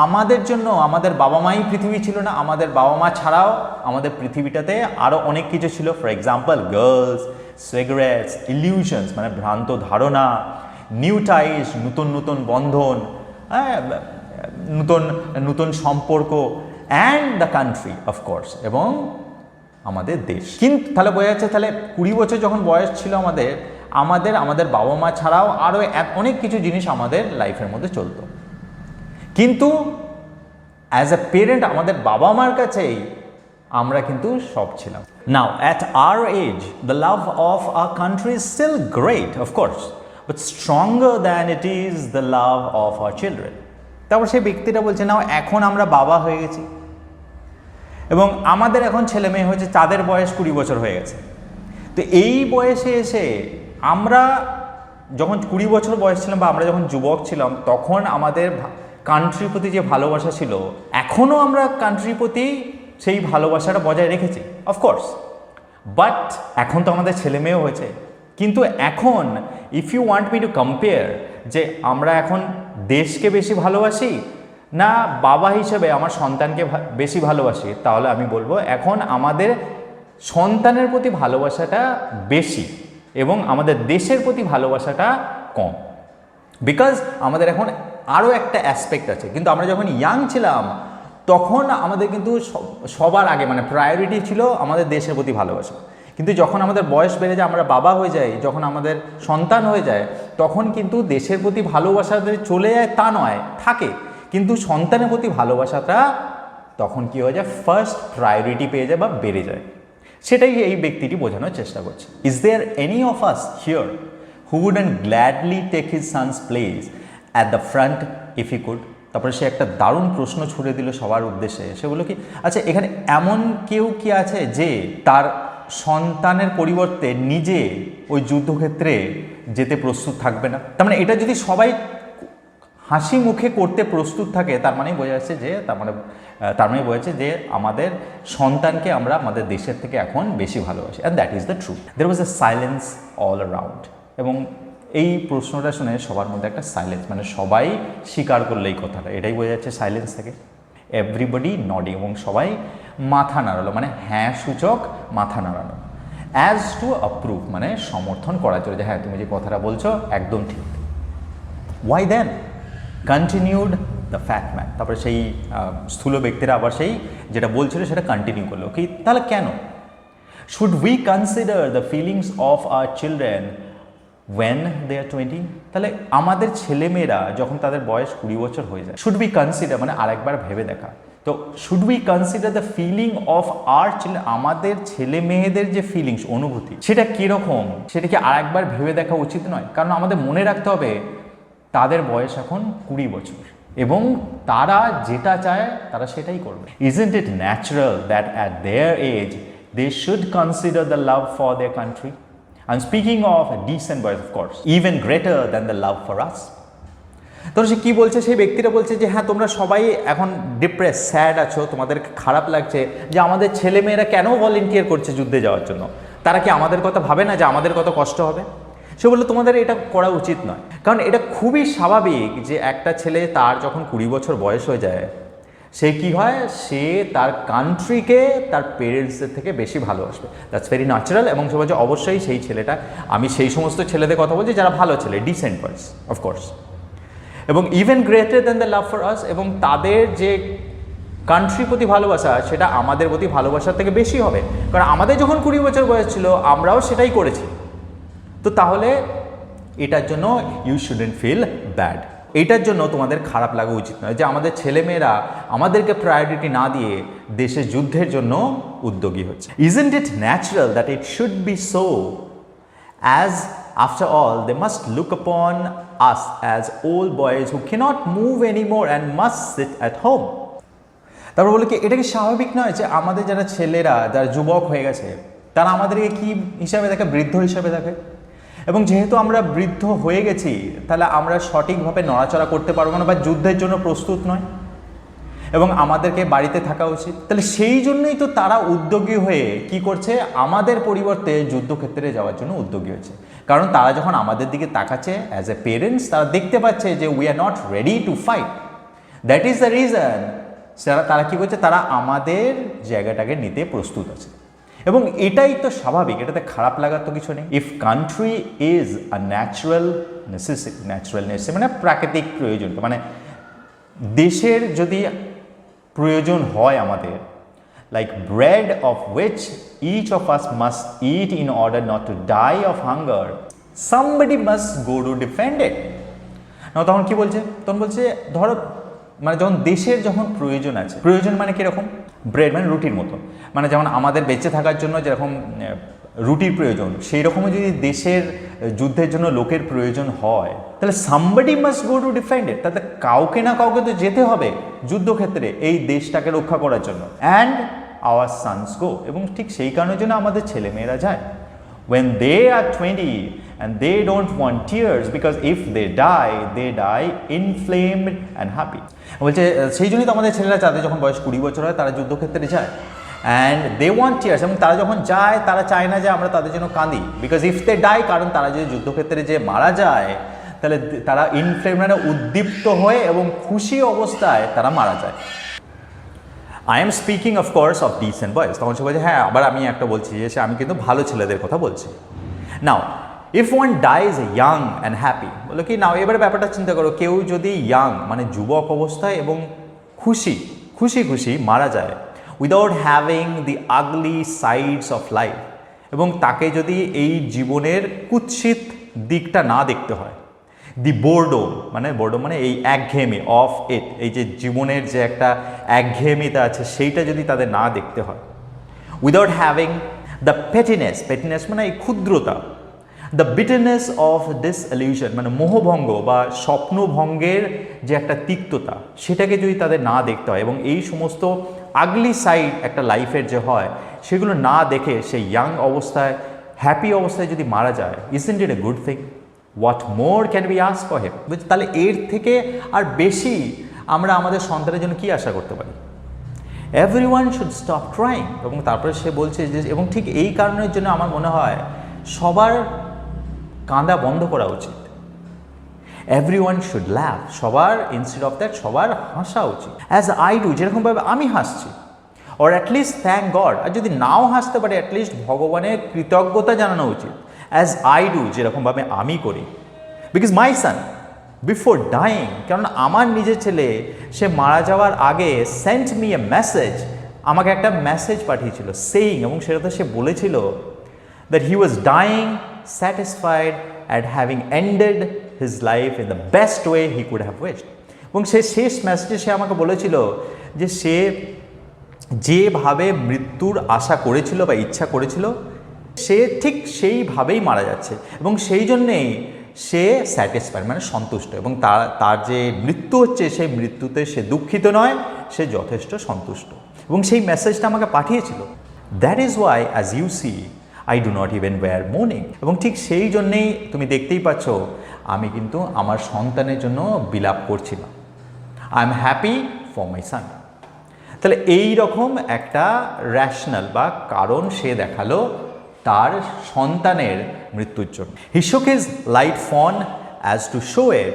আমাদের জন্য আমাদের বাবা মাই পৃথিবী ছিল না, আমাদের বাবা মা ছাড়াও আমাদের পৃথিবীটাতে আরও অনেক কিছু ছিল। ফর এক্সাম্পল, গার্লস, সিগারেটস, ইলিউশনস মানে ভ্রান্ত ধারণা, নিউ টাইস নতুন নতুন বন্ধন, নতুন সম্পর্ক, অ্যান্ড দ্য কান্ট্রি অফকোর্স, এবং আমাদের দেশ। কিন্তু তাহলে বোঝা যাচ্ছে, তাহলে 20 বছর যখন বয়স ছিল আমাদের বাবা মা ছাড়াও আরও অনেক কিছু জিনিস আমাদের লাইফের মধ্যে চলতো, কিন্তু অ্যাজ এ পেরেন্ট আমাদের বাবা মার কাছেই আমরা কিন্তু সব ছিলাম। Now at our age the love of our country is still great of course, but stronger than it is the love of our children. তারপর সেই ব্যক্তিটা বলছে, নাও এখন আমরা বাবা হয়ে গেছি এবং আমাদের এখন ছেলে মেয়ে হয়েছে, তাদের বয়স 20 বছর হয়ে গেছে। তো এই বয়সে এসে আমরা যখন 20 বছর বয়স ছিলাম বা আমরা যখন যুবক ছিলাম, তখন আমাদের কান্ট্রির প্রতি যে ভালোবাসা ছিল, এখনও আমরা কান্ট্রির প্রতি সেই ভালোবাসাটা বজায় রেখেছি অফকোর্স, বাট এখন তো আমাদের ছেলে মেয়েও হয়েছে। কিন্তু এখন if you want me to compare, যে আমরা এখন দেশকে বেশি ভালোবাসি না বাবা হিসেবে আমার সন্তানকে বেশি ভালোবাসি, তাহলে আমি বলবো এখন আমাদের সন্তানের প্রতি ভালোবাসাটা বেশি এবং আমাদের দেশের প্রতি ভালোবাসাটা কম। বিকজ আমাদের এখন আরও একটা অ্যাসপেক্ট আছে, কিন্তু আমরা যখন ইয়াং ছিলাম তখন আমাদের কিন্তু সবার আগে মানে প্রায়োরিটি ছিল আমাদের দেশের প্রতি ভালোবাসা। কিন্তু যখন আমাদের বয়স বেড়ে যায়, আমরা বাবা হয়ে যাই, যখন আমাদের সন্তান হয়ে যায়, তখন কিন্তু দেশের প্রতি ভালোবাসাটা চলে যায় তা নয়, থাকে, কিন্তু সন্তানের প্রতি ভালোবাসাটা তখন কী হয়ে যায়, ফার্স্ট প্রায়োরিটি পেয়ে যায় বা বেড়ে যায়। সেটাই এই ব্যক্তিটি বোঝানোর চেষ্টা করছে। Is there any of us here who wouldn't gladly take his son's place at the front if he could? তারপরে সে একটা দারুণ প্রশ্ন ছুড়ে দিল সবার উদ্দেশ্যে। সে বলল কি, আচ্ছা এখানে এমন কেউ কি আছে যে তার সন্তানের পরিবর্তে নিজে ওই যুদ্ধক্ষেত্রে যেতে প্রস্তুত থাকবে না? তার মানে এটা যদি সবাই হাসি মুখে করতে প্রস্তুত থাকে, তার মানে বোঝা যাচ্ছে যে তার মানে বোঝা যাচ্ছে যে আমাদের সন্তানকে আমরা আমাদের দেশের থেকে এখন বেশি ভালোবাসি। And that is the truth. There was a silence all around. এবং এই প্রশ্নটা শুনে সবার মধ্যে একটা সাইলেন্স, মানে সবাই স্বীকার করলে এই কথাটা, এটাই বোঝা যাচ্ছে সাইলেন্স থেকে। এভরিবডি নডিং, এবং সবাই মাথা নাড়ালো, মানে হ্যাঁ সূচক মাথা নাড়ালো। অ্যাজ টু অ্যাপ্রুভ, মানে সমর্থন করার জন্য যে হ্যাঁ তুমি যে কথাটা বলছো একদম ঠিক। Why then continued the fat man. তারপরে সেই স্থূল ব্যক্তিরা আবার সেই যেটা বলছিল সেটা কন্টিনিউ করলো কি, তাহলে কেন? Should we consider the feelings of our children when they are 20? তাহলে আমাদের ছেলেমেয়েরা যখন তাদের বয়স 20 বছর হয়ে যায়, শুড উই কনসিডার মানে আরেকবার ভেবে দেখা। তো should we consider the feeling of our children, আমাদের ছেলে মেয়েদের যে ফিলিংস, অনুভূতি, সেটা কীরকম, সেটা কি আরেকবার ভেবে দেখা উচিত নয়? কারণ আমাদের মনে রাখতে হবে তাদের বয়স এখন 20 বছর এবং তারা যেটা চায় তারা সেটাই করবে। Isn't it natural that at their age they should consider the love for their country? I'm speaking of a decent boys, of course, even greater than the love for us. তো সে কী বলছে, সেই ব্যক্তিরা বলছে যে হ্যাঁ তোমরা সবাই এখন ডিপ্রেস, স্যাড আছো, তোমাদের খারাপ লাগছে যে আমাদের ছেলেমেয়েরা কেন ভলেন্টিয়ার করছে যুদ্ধে যাওয়ার জন্য, তারা কি আমাদের কথা ভাবে না যে আমাদের কত কষ্ট হবে? সে বললো তোমাদের এটা করা উচিত নয়, কারণ এটা খুবই স্বাভাবিক যে একটা ছেলে তার যখন 20 বছর বয়স হয়ে যায় সে কি হয়, সে তার কান্ট্রিকে তার পেরেন্টসদের থেকে বেশি ভালোবাসবে। That's very natural. এবং সে বলছে অবশ্যই সেই ছেলেটা, আমি সেই সমস্ত ছেলেদের কথা বলছি যারা ভালো ছেলে, ডিসেন্ট বয়েজ অফকোর্স, এবং even greater than the love for us, এবং তাদের যে কান্ট্রির প্রতি ভালোবাসা সেটা আমাদের প্রতি ভালোবাসার থেকে বেশি হবে, কারণ আমাদের যখন 20 বছর বয়স ছিল আমরাও সেটাই করেছি। তো তাহলে এটার জন্য ইউ শুডন্ট ফিল ব্যাড, এটার জন্য তোমাদের খারাপ লাগা উচিত নয় যে আমাদের ছেলেমেয়েরা আমাদেরকে প্রায়োরিটি না দিয়ে দেশের যুদ্ধের জন্য উদ্যোগী হচ্ছে। Isn't it natural that it should be so, as after all they must look upon us as old boys who cannot move anymore and must sit at home. তারপর বলে কি এটা কি স্বাভাবিক নয় যে আমাদের যারা ছেলেরা, যারা যুবক হয়ে গেছে, তারা আমাদেরকে কি হিসাবে দেখে, বৃদ্ধ হিসাবে দেখে, এবং যেহেতু আমরা বৃদ্ধ হয়ে গেছি তাহলে আমরা সঠিকভাবে নড়াচড়া করতে পারবো না বা যুদ্ধের জন্য প্রস্তুত নয় এবং আমাদেরকে বাড়িতে থাকা উচিত। তাহলে সেই জন্যই তো তারা উদ্যোগী হয়ে কি করছে, আমাদের পরিবর্তে যুদ্ধক্ষেত্রে যাওয়ার জন্য উদ্যোগী হয়েছে। কারণ তারা যখন আমাদের দিকে তাকাচ্ছে অ্যাজ এ পেরেন্টস, তারা দেখতে পাচ্ছে যে we are not ready to fight. That is the reason তারা কী করছে, তারা আমাদের জায়গাটাকে নিতে প্রস্তুত আছে। এবং এটাই তো স্বাভাবিক, এটাতে খারাপ লাগার তো কিছু নেই। If country is a natural necessity মানে প্রাকৃতিক প্রয়োজন, মানে দেশের যদি প্রয়োজন হয় আমাদের, like bread of which each of us must eat in order not to die of hunger, somebody must go to defend it. তখন কি বলছে, তখন বলছে ধরো মানে যখন দেশের যখন প্রয়োজন আছে, প্রয়োজন মানে কীরকম, ব্রেড মানে রুটির মতো, মানে যেমন আমাদের বেঁচে থাকার জন্য যেরকম রুটির প্রয়োজন, সেই রকমই যদি দেশের যুদ্ধের জন্য লোকের প্রয়োজন হয় তাহলে somebody must go to defend it, তাতে কাউকে না কাউকে তো যেতে হবে যুদ্ধক্ষেত্রে এই দেশটাকে রক্ষা করার জন্য। অ্যান্ড আওয়ার সানস গো, এবং ঠিক সেই কারণের জন্য আমাদের ছেলেমেয়েরা যায়। When they are 20 and they don't want tears because if they die inflamed and happy. বলছে সেই জন্যই তো আমাদের ছেলেরা যাদের যখন বয়স 20 বছর হয় তারা যুদ্ধক্ষেত্রে যায়, অ্যান্ড দে ওয়ান্ট টিয়ার্স, এবং তারা যখন যায় তারা চায় না যে আমরা তাদের জন্য কাঁদি, বিকজ ইফ দে ডাই, কারণ তারা যদি যুদ্ধক্ষেত্রে যে মারা যায় তাহলে তারা ইনফ্লেম মানে উদ্দীপ্ত হয়ে এবং খুশি অবস্থায় তারা মারা যায়। I am speaking of course of decent boys. তখন সে বলছে হ্যাঁ, আবার আমি একটা বলছি যে আমি কিন্তু ভালো ছেলেদের কথা বলছি। নাও if one dies young and happy, বলো কি নাও এবারে ব্যাপারটা চিন্তা করো, কেউ যদি ইয়াং মানে যুবক অবস্থায় এবং খুশি খুশি মারা যায়, without having the ugly sides of life, এবং তাকে যদি এই জীবনের কুৎসিত দিকটা না দেখতে হয়, দি বোর্ডম মানে এই একঘেয়েমি অফ ইট, এই যে জীবনের যে একটা একঘেয়েমিতা আছে সেইটা যদি তাদের না দেখতে হয়, উইদাউট হ্যাভিং দ্য পেটিনেস মানে এই ক্ষুদ্রতা, দ্য বিটারনেস অফ ডিসইলিউশন মানে মোহভঙ্গ বা স্বপ্নভঙ্গের যে একটা তিক্ততা, সেটাকে যদি তাদের না দেখতে হয় এবং এই সমস্ত আগলি সাইড একটা লাইফের যে হয় সেগুলো না দেখে সেই ইয়াং অবস্থায় হ্যাপি অবস্থায় যদি মারা যায়, isn't it a good thing? What more can be ask for him. তাহলে এর থেকে আর বেশি আমরা আমাদের সন্তানের জন্য কি আশা করতে পারি? Everyone should stop trying. এবং তারপরে সে বলছে যে, এবং ঠিক এই কারণের জন্য আমার মনে হয় সবার কাঁদা বন্ধ করা উচিত। এভরিওয়ান শুড ল্যাভ, সবার ইনস্টেড অফ দ্যাট সবার হাসা উচিত। অ্যাজ আই ডু, যেরকমভাবে আমি হাসছি, অর অ্যাটলিস্ট থ্যাংক গড, আর যদি নাও হাসতে পারে অ্যাটলিস্ট ভগবানের কৃতজ্ঞতা জানানো উচিত। অ্যাজ আই ডু, যেরকমভাবে আমি করি। Because my son before dying, কারণ আমার নিজের ছেলে সে মারা যাওয়ার আগে সেন্ট মি এ মেসেজ, আমাকে একটা মেসেজ পাঠিয়েছিল সেইং, এবং সেটাতে সে বলেছিল that he was dying satisfied at having ended his life in the best way he could have wished. এবং সে শেষ মেসেজে সে আমাকে বলেছিল যে সে যেভাবে মৃত্যুর আশা করেছিল বা ইচ্ছা করেছিল সে ঠিক সেইভাবেই মারা যাচ্ছে, এবং সেই জন্যেই সে স্যাটিসফাইড মানে সন্তুষ্ট, এবং তার যে মৃত্যু হচ্ছে সেই মৃত্যুতে সে দুঃখিত নয়, সে যথেষ্ট সন্তুষ্ট। এবং সেই মেসেজটা আমাকে পাঠিয়েছিল। That is why as you see I do not even wear mourning. এবং ঠিক সেই জন্যেই তুমি দেখতেই পাচ্ছ আমি কিন্তু আমার সন্তানের জন্য বিলাপ করছি না। I am happy for my son. তাহলে এই রকম একটা র্যাশনাল বা কারণ সে দেখালো তার সন্তানের মৃত্যুর জন্য। হি shook his light fawn as to show it.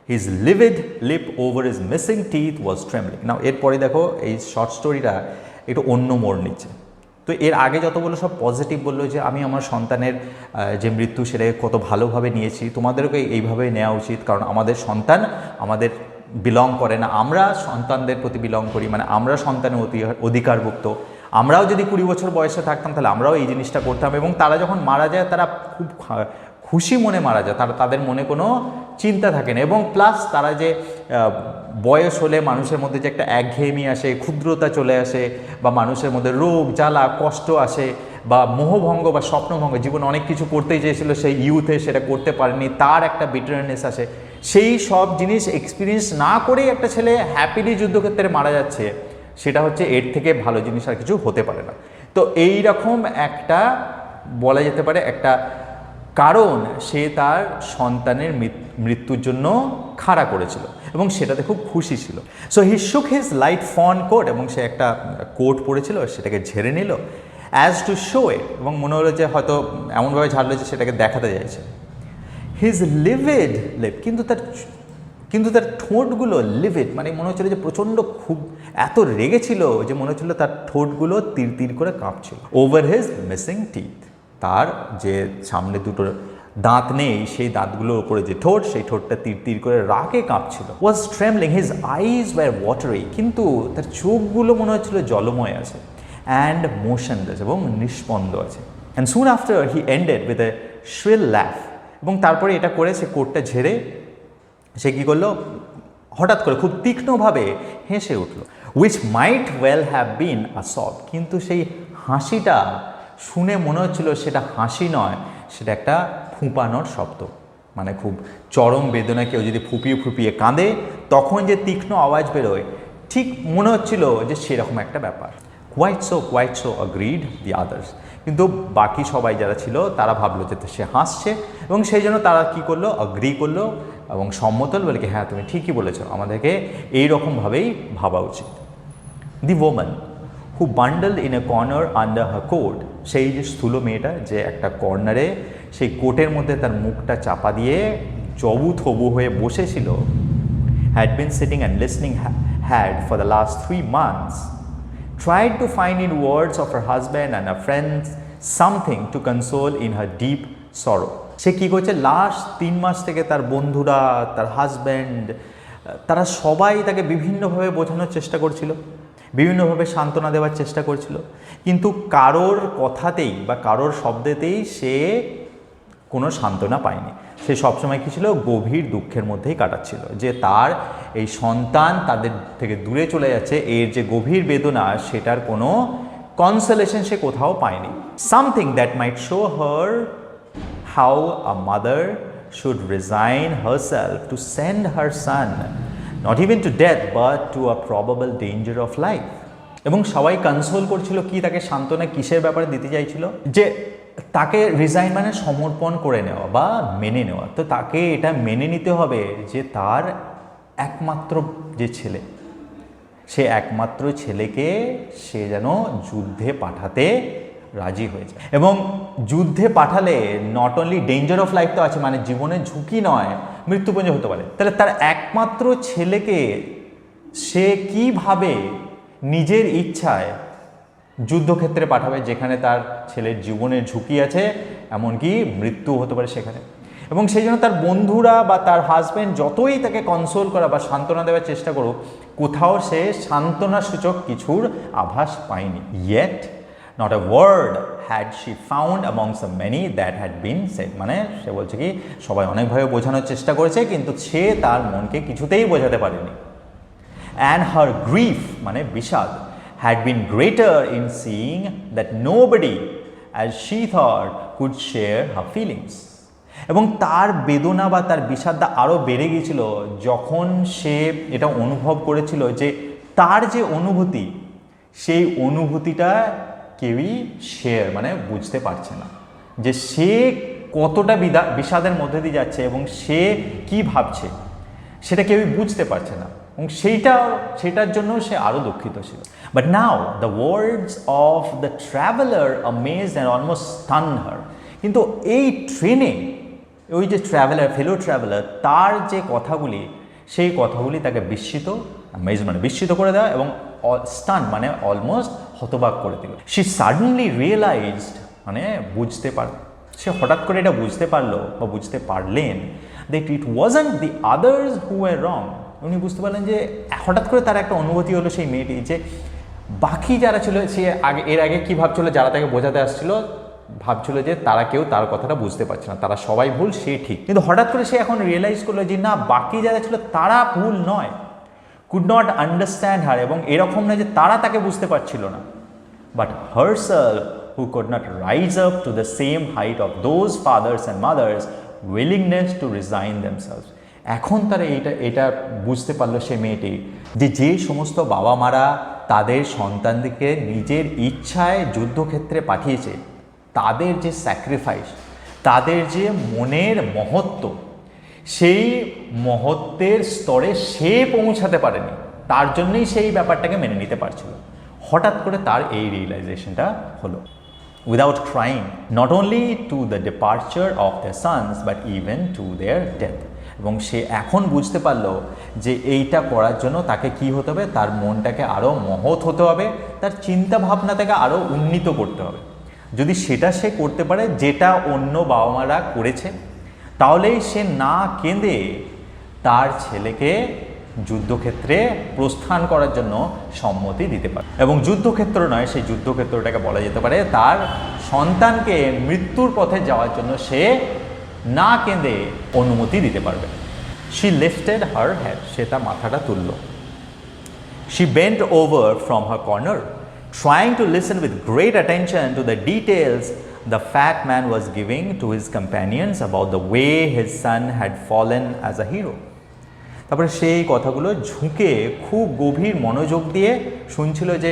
His livid lip over his missing teeth was trembling. নাও এরপরে দেখো এই শর্ট স্টোরিটা একটু অন্য মোড় নিচ্ছে। তো এর আগে যতগুলো সব পজিটিভ বললো যে আমি আমার সন্তানের যে মৃত্যু সেটাকে কত ভালোভাবে নিয়েছি, তোমাদেরকে এইভাবে নেওয়া উচিত, কারণ আমাদের সন্তান আমাদের বিলং করে না, আমরা সন্তানদের প্রতি বিলং করি, মানে আমরা সন্তানের অধিকারভুক্ত। আমরাও যদি 20 বছর বয়সে থাকতাম তাহলে আমরাও এই জিনিসটা করতাম। এবং তারা যখন মারা যায় তারা খুব খুশি মনে মারা যায়, তাদের মনে কোনো চিন্তা থাকে না। এবং প্লাস তারা যে বয়স হলে মানুষের মধ্যে যে একটা একঘেয়েমি আসে, ক্ষুদ্রতা চলে আসে, বা মানুষের মধ্যে রোগ জ্বালা কষ্ট আসে, বা মোহভঙ্গ বা স্বপ্নভঙ্গ, জীবনে অনেক কিছু করতেই চেয়েছিল সেই ইউথে সেটা করতে পারেনি, তার একটা বিটারনেস আসে। সেই সব জিনিস এক্সপিরিয়েন্স না করেই একটা ছেলে হ্যাপিলি যুদ্ধক্ষেত্রে মারা যাচ্ছে, সেটা হচ্ছে এর থেকে ভালো জিনিস আর কিছু হতে পারে না। তো এই রকম একটা বলা যেতে পারে একটা কারণ সে তার সন্তানের মৃত্যুর জন্য খাড়া করেছিল, এবং সেটাতে খুব খুশি ছিল। So he shook his light fawn coat, এবং সে একটা কোট পরেছিল, সেটাকে ঝেড়ে নিল অ্যাজ টু শো ইট, এবং মনে হলো যে হয়তো এমনভাবে ঝাড়লো যে সেটাকে দেখাতে চাইছে। হিজ লিভিড লিপ, কিন্তু তার ঠোঁটগুলো লিভিড, মানে মনে হচ্ছিল যে প্রচণ্ড খুব এত রেগেছিল যে মনে হচ্ছিল তার ঠোঁটগুলো তীর তীর করে কাঁপছিল। ওভার হিজ মিসিং টিথ, তার যে সামনে দুটো দাঁত নেই সেই দাঁতগুলোর ওপরে যে ঠোঁট, সেই ঠোঁটটা তীর তীর করে রাগে কাঁপছিল। Was trembling, his eyes were watery, কিন্তু তার চোখগুলো মনে হচ্ছিল জলময় আছে, অ্যান্ড মোশনলেস, এবং নিষ্পন্দ আছে। And soon after he ended with a shrill laugh, এবং তারপরে এটা করে সে কোটটা ঝেড়ে সে কী করলো, হঠাৎ করে খুব তীক্ষ্ণভাবে হেসে উঠল। Which might well have been a sob, কিন্তু সেই হাসিটা শুনে মনে হচ্ছিল সেটা হাসি নয়, সেটা একটা ফুঁপানোর শব্দ। মানে খুব চরম বেদনা কেউ যদি ফুপিয়ে ফুপিয়ে কাঁদে তখন যে তীক্ষ্ণ আওয়াজ বেরোয়, ঠিক মনে হচ্ছিল যে সেরকম একটা ব্যাপার। Quite so agreed the others, কিন্তু বাকি সবাই যারা ছিল তারা ভাবলো যে সে হাসছে, এবং সেই জন্য তারা কী করলো, অ্যাগ্রি করলো এবং সম্মত হল, বলে কি হ্যাঁ তুমি ঠিকই বলেছো, আমাদেরকে এইরকমভাবেই ভাবা উচিত। The woman who bundled in a corner under her coat, সেই যে স্থূল মেয়েটা যে একটা কর্নারে সেই কোটের মধ্যে তার মুখটা চাপা দিয়ে জবু থবু হয়ে বসেছিল, had been sitting and listening had for the last 3 months tried to find in words of her husband and her friends something to console in her deep sorrow. সে কী করছে, লাস্ট 3 মাস থেকে তার বন্ধুরা, তার হাজব্যান্ড, তারা সবাই তাকে বিভিন্নভাবে বোঝানোর চেষ্টা করছিল, বিভিন্নভাবে সান্ত্বনা দেওয়ার চেষ্টা করছিল, কিন্তু কারোর কথাতেই বা কারোর শব্দেতেই সে কোনো সান্ত্বনা পায়নি। সে সবসময় কী ছিল, গভীর দুঃখের মধ্যেই কাটাচ্ছিল, যে তার এই সন্তান তাদের থেকে দূরে চলে যাচ্ছে, এর যে গভীর বেদনা সেটার কোনো কনসোলেশন সে কোথাও পায়নি। Something that might show her how a mother should resign herself to send her son not even to death but to a probable danger of life. এবং সবাই কনসোল করছিল কি, তাকে সান্ত্বনা কিসের ব্যাপারে দিতে চাইছিল, যে তাকে রিজাইন মানে সমর্পণ করে নেওয়া বা মেনে নেওয়া। তো তাকে এটা মেনে নিতে হবে যে তার একমাত্র যে ছেলে, সে একমাত্র ছেলেকে সে যেন যুদ্ধে পাঠাতে রাজি হয়ে যায়। এবং যুদ্ধে পাঠালে not only danger of life তো আছে, মানে জীবনের ঝুঁকি নয়, মৃত্যু পর্যন্ত হতে পারে। তাহলে তার একমাত্র ছেলেকে সে কিভাবে নিজের ইচ্ছায় যুদ্ধক্ষেত্রে পাঠাবে, যেখানে তার ছেলের জীবনের ঝুঁকি আছে, এমনকি মৃত্যু হতে পারে সেখানে। এবং সেই জন্য তার বন্ধুরা বা তার হাজব্যান্ড যতই তাকে কনসোল করা বা সান্ত্বনা দেওয়ার চেষ্টা করুক, কোথাও সে সান্ত্বনাসূচক কিছুর আভাস পায়নি। Yet not a word had she found amongst the many that had been said. মানে সে বলছে কি, সবাই অনেকভাবে বোঝানোর চেষ্টা করেছে, কিন্তু সে তার মনকে কিছুতেই বোঝাতে পারেনি। And her grief, মানে বিষাদ, had been greater in seeing that nobody, as she thought, could share her feelings. এবং তার বেদনা বা তার বিষাদটা আরও বেড়ে গিয়েছিল যখন সে এটা অনুভব করেছিল যে তার যে অনুভূতি, সেই অনুভূতিটা কেউই শেয়ার মানে বুঝতে পারছে না, যে সে কতটা বিষাদের মধ্যে দিয়ে যাচ্ছে এবং সে কি ভাবছে সেটা কেউই বুঝতে পারছে না, এবং সেটার জন্য সে আরও দুঃখিত ছিল। But now the words of the traveller amazed and almost stunned her. কিন্তু এই ট্রেনে ওই যে ফেলো ট্রাভেলার, তার যে কথাগুলি, সেই কথাগুলি তাকে বিস্মিত, অ্যামেজ মানে বিস্মিত করে দেওয়া, এবং স্টান মানে অলমোস্ট হতবাক করে দিল। শি সাডেনলি রিয়েলাইজড, মানে সে হঠাৎ করে এটা বুঝতে পারলো বা বুঝতে পারলেন that it wasn't the others who were wrong. উনি বুঝতে পারলেন যে হঠাৎ করে তার একটা অনুভূতি হলো সেই মেয়েটি, যে বাকি যারা ছিল, সে এর আগে কী ভাবছিল, যারা তাকে বোঝাতে আসছিল ভাবছিল যে তারা কেউ তার কথাটা বুঝতে পারছে না, তারা সবাই ভুল, সে ঠিক। কিন্তু হঠাৎ করে সে এখন রিয়েলাইজ করলো যে না, বাকি যারা ছিল তারা ভুল নয়, could not understand her, এবং এরকম না যে তারা তাকে বুঝতে পারছিল না, but herself who could not rise up to the same height of those fathers and mothers willingness to resign themselves. এখন তারা এটা বুঝতে পারলো সে মেয়েটি, যে সমস্ত বাবা মারা তাদের সন্তানদেরকে নিজের ইচ্ছায় যুদ্ধক্ষেত্রে পাঠিয়েছে, তাদের যে স্যাক্রিফাইস, তাদের যে মনের মহত্ব, সেই মহত্বের স্তরে সে পৌঁছাতে পারেনি, তার জন্যই সেই ব্যাপারটাকে মেনে নিতে পারছিল। হঠাৎ করে তার এই রিয়েলাইজেশনটা হলো। Without crying not only to the departure of the sons but even to their death. এবং সে এখন বুঝতে পারলো যে এইটা করার জন্য তাকে কি হতে হবে, তার মনটাকে আরও মহৎ হতে হবে, তার চিন্তা ভাবনাটাকে আরও উন্নীত করতে হবে। যদি সেটা সে করতে পারে যেটা অন্য বাবা মারা করেছে, তাহলেই সে না কেঁদে তার ছেলেকে যুদ্ধক্ষেত্রে প্রস্থান করার জন্য সম্মতি দিতে পারে। এবং যুদ্ধক্ষেত্র নয়, সেই যুদ্ধক্ষেত্রটাকে বলা যেতে পারে তার সন্তানকে মৃত্যুর পথে যাওয়ার জন্য সে না কেঁদে অনুমতি দিতে পারবে। শি লিফটেড হার হেড, সে তার মাথাটা তুলল। She bent over from her corner, trying to listen with great attention to the details the fat man was giving to his companions about the way his son had fallen as a hero. তারপরে সেই কথাগুলো ঝুঁকে খুব গভীর মনোযোগ দিয়ে শুনছিল, যে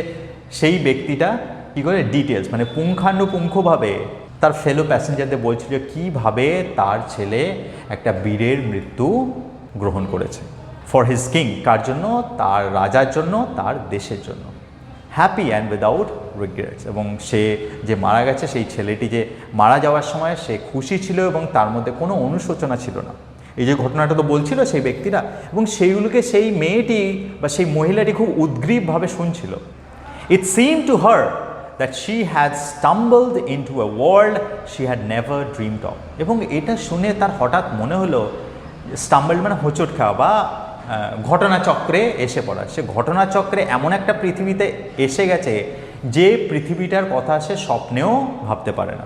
সেই ব্যক্তিটা কী করে ডিটেলস মানে পুঙ্খানুপুঙ্খভাবে তার ফেলো প্যাসেঞ্জারদের বলছিল কীভাবে তার ছেলে একটা বীরের মৃত্যু গ্রহণ করেছে। ফর হিজ কিং, কার জন্য? তার রাজার জন্য, তার দেশের জন্য। হ্যাপি অ্যান্ড উইদাউট রিগ্রেটস, এবং সে যে মারা গেছে, সেই ছেলেটি যে মারা যাওয়ার সময় সে খুশি ছিল এবং তার মধ্যে কোনো অনুশোচনা ছিল না। এই যে ঘটনাটা তো বলছিল সেই ব্যক্তিরা, এবং সেইগুলোকে সেই মেয়েটি বা সেই মহিলাটি খুব উদ্গ্রীবভাবে শুনছিল। It seem to her that she had stumbled into a world she had never dreamed of. এবং এটা শুনে তার হঠাৎ মনে হলো, স্টাম্বলড মানে হোঁচট খাওয়া বা ঘটনাচক্রে এসে পড়া। সে ঘটনাচক্রে এমন একটা পৃথিবীতে এসে গেছে যে পৃথিবীটার কথা সে স্বপ্নেও ভাবতে পারে না।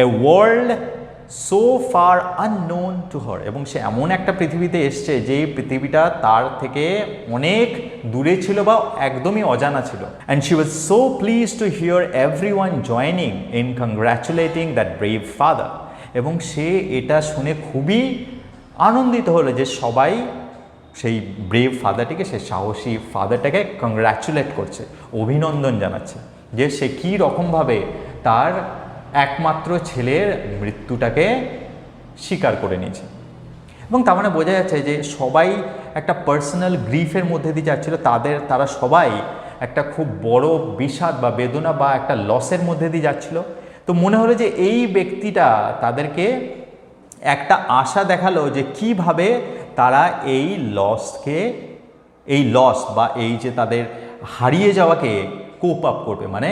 A world so far unknown to her, এবং সে এমন একটা পৃথিবীতে এসছে যে পৃথিবীটা তার থেকে অনেক দূরে ছিল বা একদমই অজানা ছিল। And she was so please to hear everyone joining in congratulating that brave father. এবং সে এটা শুনে খুবই আনন্দিত হলো যে সবাই সেই ব্রেভ ফাদারটিকে, সেই সাহসী ফাদারটাকে কংগ্র্যাচুলেট করছে, অভিনন্দন জানাচ্ছে, যে সে কী রকমভাবে তার একমাত্র ছেলের মৃত্যুটাকে স্বীকার করে নিয়েছে। এবং তার মানে বোঝা যাচ্ছে যে সবাই একটা পার্সোনাল গ্রিফের মধ্যে দিয়ে যাচ্ছিল, তারা সবাই একটা খুব বড় বিষাদ বা বেদনা বা একটা লসের মধ্যে দিয়ে যাচ্ছিল। তো মনে হলো যে এই ব্যক্তিটা তাদেরকে একটা আশা দেখালো যে কিভাবে তারা এই লস বা এই যে তাদের হারিয়ে যাওয়াকে কোপ আপ করবে, মানে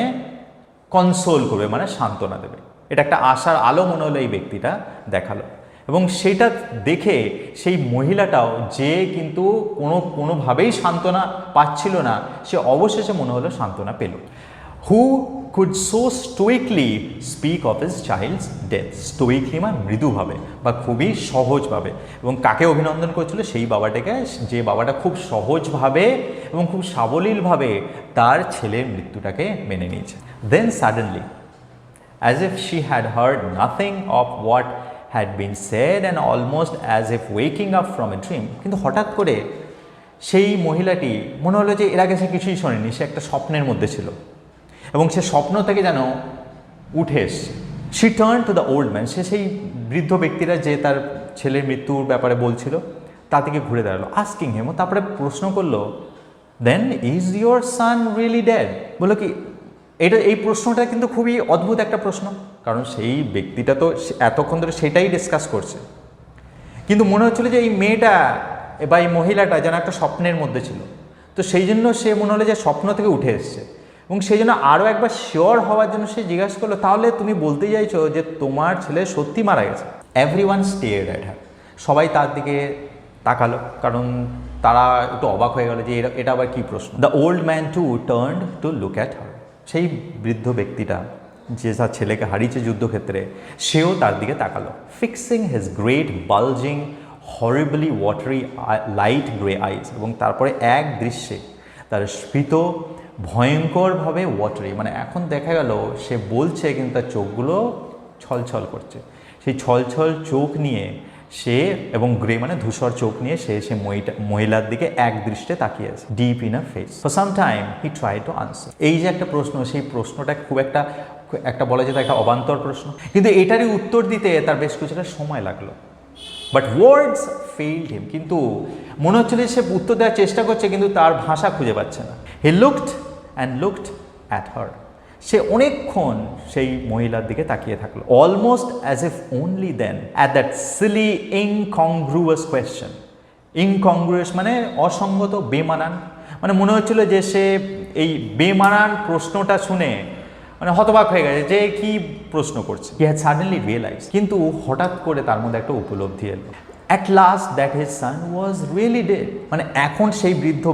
কনসোল করবে, মানে সান্ত্বনা দেবে। এটা একটা আশার আলো মনে হলো এই ব্যক্তিটা দেখালো। এবং সেটা দেখে সেই মহিলাটাও যে কিন্তু কোনোভাবেই সান্ত্বনা পাচ্ছিল না, সে অবশেষে মনে হলো সান্ত্বনা পেল। Who could so stoically speak of his child's death. Stoically মানে মৃদুভাবে বা খুবই সহজভাবে। এবং কাকে অভিনন্দন করছিল? সেই বাবাটাকে, যে বাবাটা খুব সহজভাবে এবং খুব সাবলীলভাবে তার ছেলের মৃত্যুটাকে মেনে নিয়েছে। দেন suddenly, as if she had heard nothing of what had been said and almost as if waking up from a dream, কিন্তু হঠাৎ করে সেই মহিলাটি মনে হলো যে এর আগে সে কিছুই শোনেনি, সে একটা স্বপ্নের মধ্যে ছিল এবং সে স্বপ্ন থেকে যেন উঠে এসছে। She turn to the old man, সে সেই বৃদ্ধ ব্যক্তিরা যে তার ছেলের মৃত্যুর ব্যাপারে বলছিল তার দিকে ঘুরে দাঁড়ালো, আস্কিং হিম, তারপরে প্রশ্ন করলো, then is your son really dead? বললো কি, এই প্রশ্নটা কিন্তু খুবই অদ্ভুত একটা প্রশ্ন, কারণ সেই ব্যক্তিটা তো এতক্ষণ ধরে সেটাই ডিসকাস করছে, কিন্তু মনে হচ্ছিল যে এই মেয়েটা বা এই মহিলাটা যেন একটা স্বপ্নের মধ্যে ছিল। তো সেই জন্য সে মনে হলো যে স্বপ্ন থেকে উঠে এসছে এবং সেই জন্য আরও একবার শিওর হওয়ার জন্য সে জিজ্ঞাসা করলো, তাহলে তুমি বলতে চাইছো যে তোমার ছেলে সত্যি মারা গেছে? এভরিওয়ান স্টেয়ার্ড অ্যাট হার, সবাই তার দিকে তাকালো, কারণ তারা একটু অবাক হয়ে গেল যে এটা আবার কী প্রশ্ন। The old man to turned to look at her, সেই বৃদ্ধ ব্যক্তিটা যে তার ছেলেকে হারিয়েছে যুদ্ধক্ষেত্রে, সেও তার দিকে তাকালো। Fixing his great bulging হরিবলি watery light grey আইস, এবং তারপরে এক দৃশ্যে তার স্ফীত ভয়ঙ্করভাবে ওয়াটারি, মানে এখন দেখা গেল সে বলছে কিন্তু তার চোখগুলো ছলছল করছে, সেই ছলছল চোখ নিয়ে সে, এবং গ্রে মানে ধূসর চোখ নিয়ে সে মহিলার দিকে এক দৃষ্টে তাকিয়ে আছে, deep in a face. For some time he try to answer. এই যে একটা প্রশ্ন, সেই প্রশ্নটা খুব একটা বলা যেত একটা অবান্তর প্রশ্ন, কিন্তু এটারই উত্তর দিতে তার বেশ কিছুটা সময় লাগলো। বাট ওয়ার্ডস ফেইলড হিম, কিন্তু মনে হচ্ছিল সে উত্তর দেওয়ার চেষ্টা করছে কিন্তু তার ভাষা খুঁজে পাচ্ছে না। He looked and looked at her, সে অনেকক্ষণ সেই মহিলার দিকে তাকিয়ে থাকলো। Almost as if only then at that silly incongruous question. Incongruous মানে অসঙ্গত, বেমানান, মানে মনে হচ্ছিল যে সে এই বেমানান প্রশ্নটা শুনে মানে হতবাক হয়ে গেছে যে কি প্রশ্ন করছে। হি হ্যাড সাডেনলি রিয়েলাইজ, কিন্তু হঠাৎ করে তার মধ্যে একটা উপলব্ধি এলো। At last that his son was really dead, মানে এখন সেই বৃদ্ধ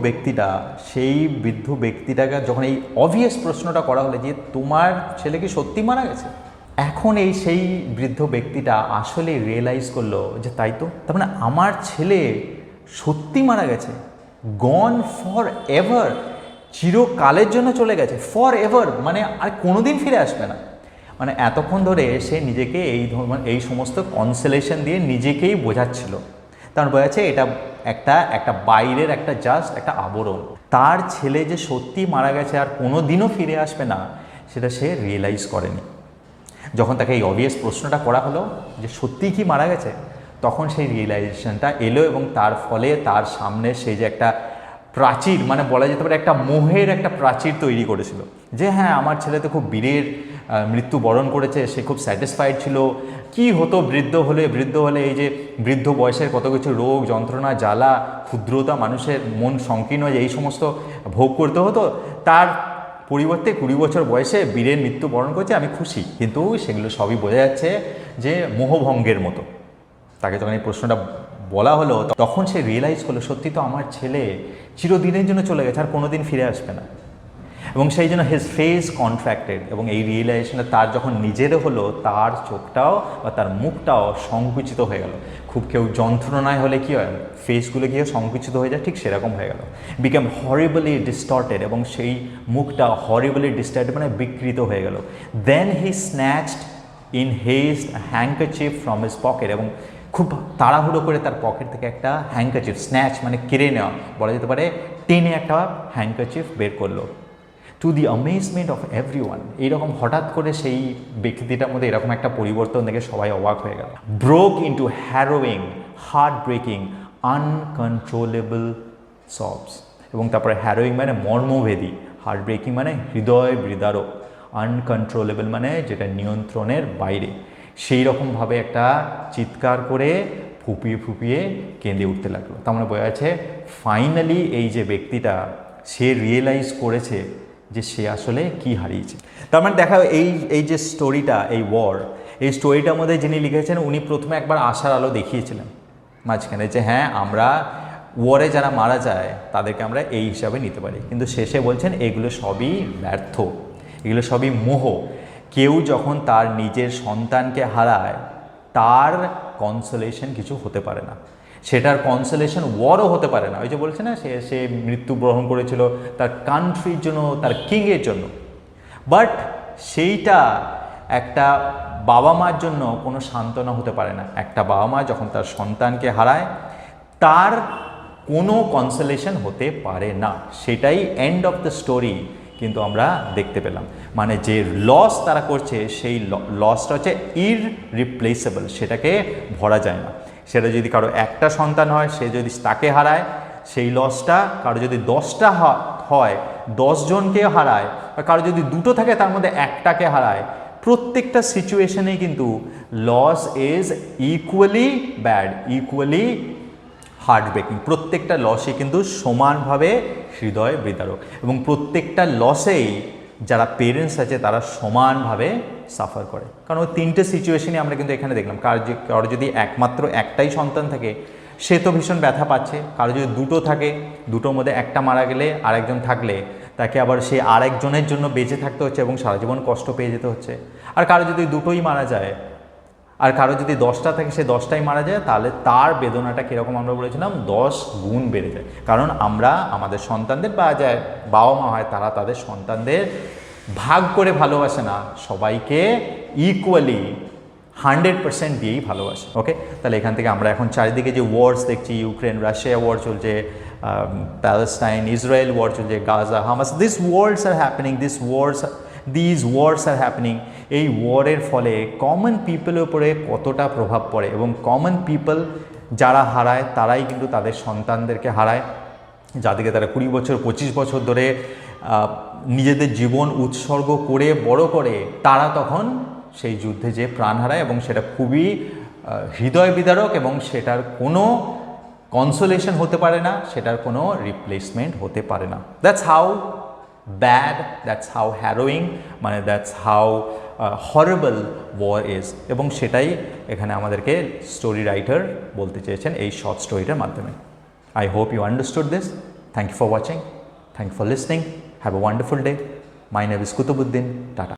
ব্যক্তিটাকে যখন এই অবভিয়াস প্রশ্নটা করা হলো যে তোমার ছেলে কি সত্যি মারা গেছে, এখন সেই বৃদ্ধ ব্যক্তিটা আসলে রিয়েলাইজ করলো যে তাই তো, তার মানে আমার ছেলে সত্যি মারা গেছে, গন ফর এভার, চিরকালের জন্য চলে গেছে, ফর এভার মানে আর কোনোদিন ফিরে আসবে না। মানে এতক্ষণ ধরে সে নিজেকে এই সমস্ত কনসোলেশন দিয়ে নিজেকেই বোঝাচ্ছিল, তার বোঝাচ্ছে এটা একটা বাইরের জাস্ট একটা আবরণ। তার ছেলে যে সত্যি মারা গেছে আর কোনো দিনও ফিরে আসবে না, সেটা সে রিয়েলাইজ করেনি। যখন তাকে এই অবভিয়াস প্রশ্নটা করা হলো যে সত্যিই কি মারা গেছে, তখন সেই রিয়েলাইজেশনটা এলো এবং তার ফলে তার সামনে সেই যে একটা প্রাচীর, মানে বলা যেতে পারে একটা মোহের একটা প্রাচীর তৈরি করেছিল যে হ্যাঁ আমার ছেলে তো খুব বীরের মৃত্যুবরণ করেছে, সে খুব স্যাটিসফাইড ছিল। কি হতো বৃদ্ধ হলে এই যে বৃদ্ধ বয়সের কত কিছু রোগ যন্ত্রণা জ্বালা ক্ষুদ্রতা, মানুষের মন সংকীর্ণ, যে এই সমস্ত ভোগ করতে হতো, তার পরিবর্তে 20 বছর বয়সে বীরের মৃত্যুবরণ করছে, আমি খুশি। কিন্তু সেগুলো সবই বোঝা যাচ্ছে যে মোহভঙ্গের মতো। তাকে যখন এই প্রশ্নটা বলা হলো তখন সে রিয়েলাইজ করলো সত্যি তো আমার ছেলে চিরদিনের জন্য চলে গেছে আর কোনোদিন ফিরে আসবে না। এবং সেই জন্য হিজ ফেস কন্ট্রাক্টেড, এবং এই রিয়েলাইজেশনটা তার যখন নিজেরও হলো, তার চোখটাও বা তার মুখটাও সংকুচিত হয়ে গেল। খুব কেউ যন্ত্রণায় হলে কী হয়, ফেসগুলো গিয়ে সংকুচিত হয়ে যায়, ঠিক সেরকম হয়ে গেল। বিকেম হরিবলি ডিস্টর্টেড, এবং সেই মুখটা হরিবলি ডিস্টর্টেড মানে বিকৃত হয়ে গেল। Then he snatched in haste handkerchief from his pocket, এবং খুব তাড়াহুড়ো করে তার পকেট থেকে একটা হ্যাঙ্কারচিফ, স্ন্যাচ মানে কেড়ে নেওয়া বলা যেতে পারে, টেনে একটা হ্যাঙ্কারচিফ বের করলো। To the amazement of everyone, এইরকম হঠাৎ করে সেই ব্যক্তিটার মধ্যে এরকম একটা পরিবর্তন দেখে সবাই অবাক হয়ে গেল। Broke into harrowing, heartbreaking, uncontrollable sobs, এবং তারপরে হ্যারোয়িং মানে মর্মভেদী, হার্ট ব্রেকিং মানে হৃদয় বিদারক, আনকন্ট্রোলেবল মানে যেটা নিয়ন্ত্রণের বাইরে, সেই রকমভাবে একটা চিৎকার করে ফুপিয়ে ফুপিয়ে কেঁদে উঠতে লাগলো। তার মানে বোঝা যাচ্ছে ফাইনালি এই যে ব্যক্তিটা সে রিয়েলাইজ করেছে যে সে আসলে কি হারিয়েছে। তার মানে দেখা এই যে স্টোরিটা, এই এই স্টোরিটার মধ্যে যিনি লিখেছেন উনি প্রথমে একবার আশার আলো দেখিয়েছিলেন মাঝখানে, যে হ্যাঁ আমরা ওয়ারে যারা মারা যায় তাদেরকে আমরা এই হিসাবে নিতে পারি, কিন্তু শেষে বলছেন এগুলো সবই ব্যর্থ, এগুলো সবই মোহ। কেউ যখন তার নিজের সন্তানকে হারায় তার কনসোলেশন কিছু হতে পারে না, সেটার কনসোলেশন ওয়ারও হতে পারে না। ওই যে বলছে না, সে মৃত্যুবরণ করেছিল তার কান্ট্রির জন্য, তার কিংয়ের জন্য, বাট সেইটা একটা বাবা মার জন্য কোনো সান্ত্বনা হতে পারে না। একটা বাবা মা যখন তার সন্তানকে হারায় তার কোনো কনসোলেশন হতে পারে না, সেটাই এন্ড অফ দ্য স্টোরি কিন্তু আমরা দেখতে পেলাম। মানে যে লস তারা করছে সেই লসটা হচ্ছে ইররিপ্লেসেবল, সেটাকে ভরা যায় না। সেটা যদি কারো একটা সন্তান হয়, সে যদি তাকে হারায় সেই লসটা, কারো যদি 10টা হয় 10 জনকে হারায়, বা কারো যদি 2টো থাকে তার মধ্যে একটাকে হারায়, প্রত্যেকটা সিচুয়েশনেই কিন্তু loss is equally bad, equally heart breaking. প্রত্যেকটা লসই কিন্তু সমানভাবে হৃদয় বিদারক, এবং প্রত্যেকটা লসেই যারা পেরেন্টস আছে তারা সমানভাবে সাফার করে। কারণ ওই 3টে সিচুয়েশনই আমরা কিন্তু এখানে দেখলাম। কারো যদি একমাত্র একটাই সন্তান থাকে সে তো ভীষণ ব্যথা পাচ্ছে, কারো যদি 2টো থাকে, 2টোর মধ্যে একটা মারা গেলে আরেকজন থাকলে তাকে আবার সে আরেকজনের জন্য বেঁচে থাকতে হচ্ছে এবং সারা জীবন কষ্ট পেয়ে যেতে হচ্ছে। আর কারো যদি 2টোই মারা যায়, আর কারো যদি 10টা থাকে সে 10টাই মারা যায়, তাহলে তার বেদনাটা কীরকম আমরা বলেছিলাম 10 গুণ বেড়ে যায়। কারণ আমরা আমাদের সন্তানদের বা যায় বাবা মা হয় তারা তাদের সন্তানদের ভাগ করে ভালোবাসে না, সবাইকে ইকুয়ালি 100% দিয়েই ভালোবাসে। ওকে, তাহলে এখান থেকে আমরা এখন চারিদিকে যে ওয়ার্স দেখছি, ইউক্রেন রাশিয়া ওয়ার চলছে, প্যালেস্টাইন ইসরায়েল ওয়ার চলছে, Gaza Hamas, this wars are happening, this wars are happening. এই ওয়ারের ফলে কমন পিপলের উপরে কতটা প্রভাব পড়ে, এবং কমন পিপল যারা হারায় তারাই কিন্তু তাদের সন্তানদেরকে হারায়, যাদেরকে তারা 20 বছর 25 বছর ধরে নিজেদের জীবন উৎসর্গ করে বড় করে, তারা তখন সেই যুদ্ধে যে প্রাণ হারায়, এবং সেটা খুবই হৃদয় বিদারক, এবং সেটার কোনো কনসোলেশন হতে পারে না, সেটার কোনো রিপ্লেসমেন্ট হতে পারে না। That's how bad, that's how harrowing, মানে that's how horrible war is. এবং সেটাই এখানে আমাদেরকে স্টোরি রাইটার বলতে চেয়েছেন এই শর্ট স্টোরিটার মাধ্যমে। I hope you understood this. Thank you for watching. Thank you for listening. Have a wonderful day. My name is Kutubuddin. Tata.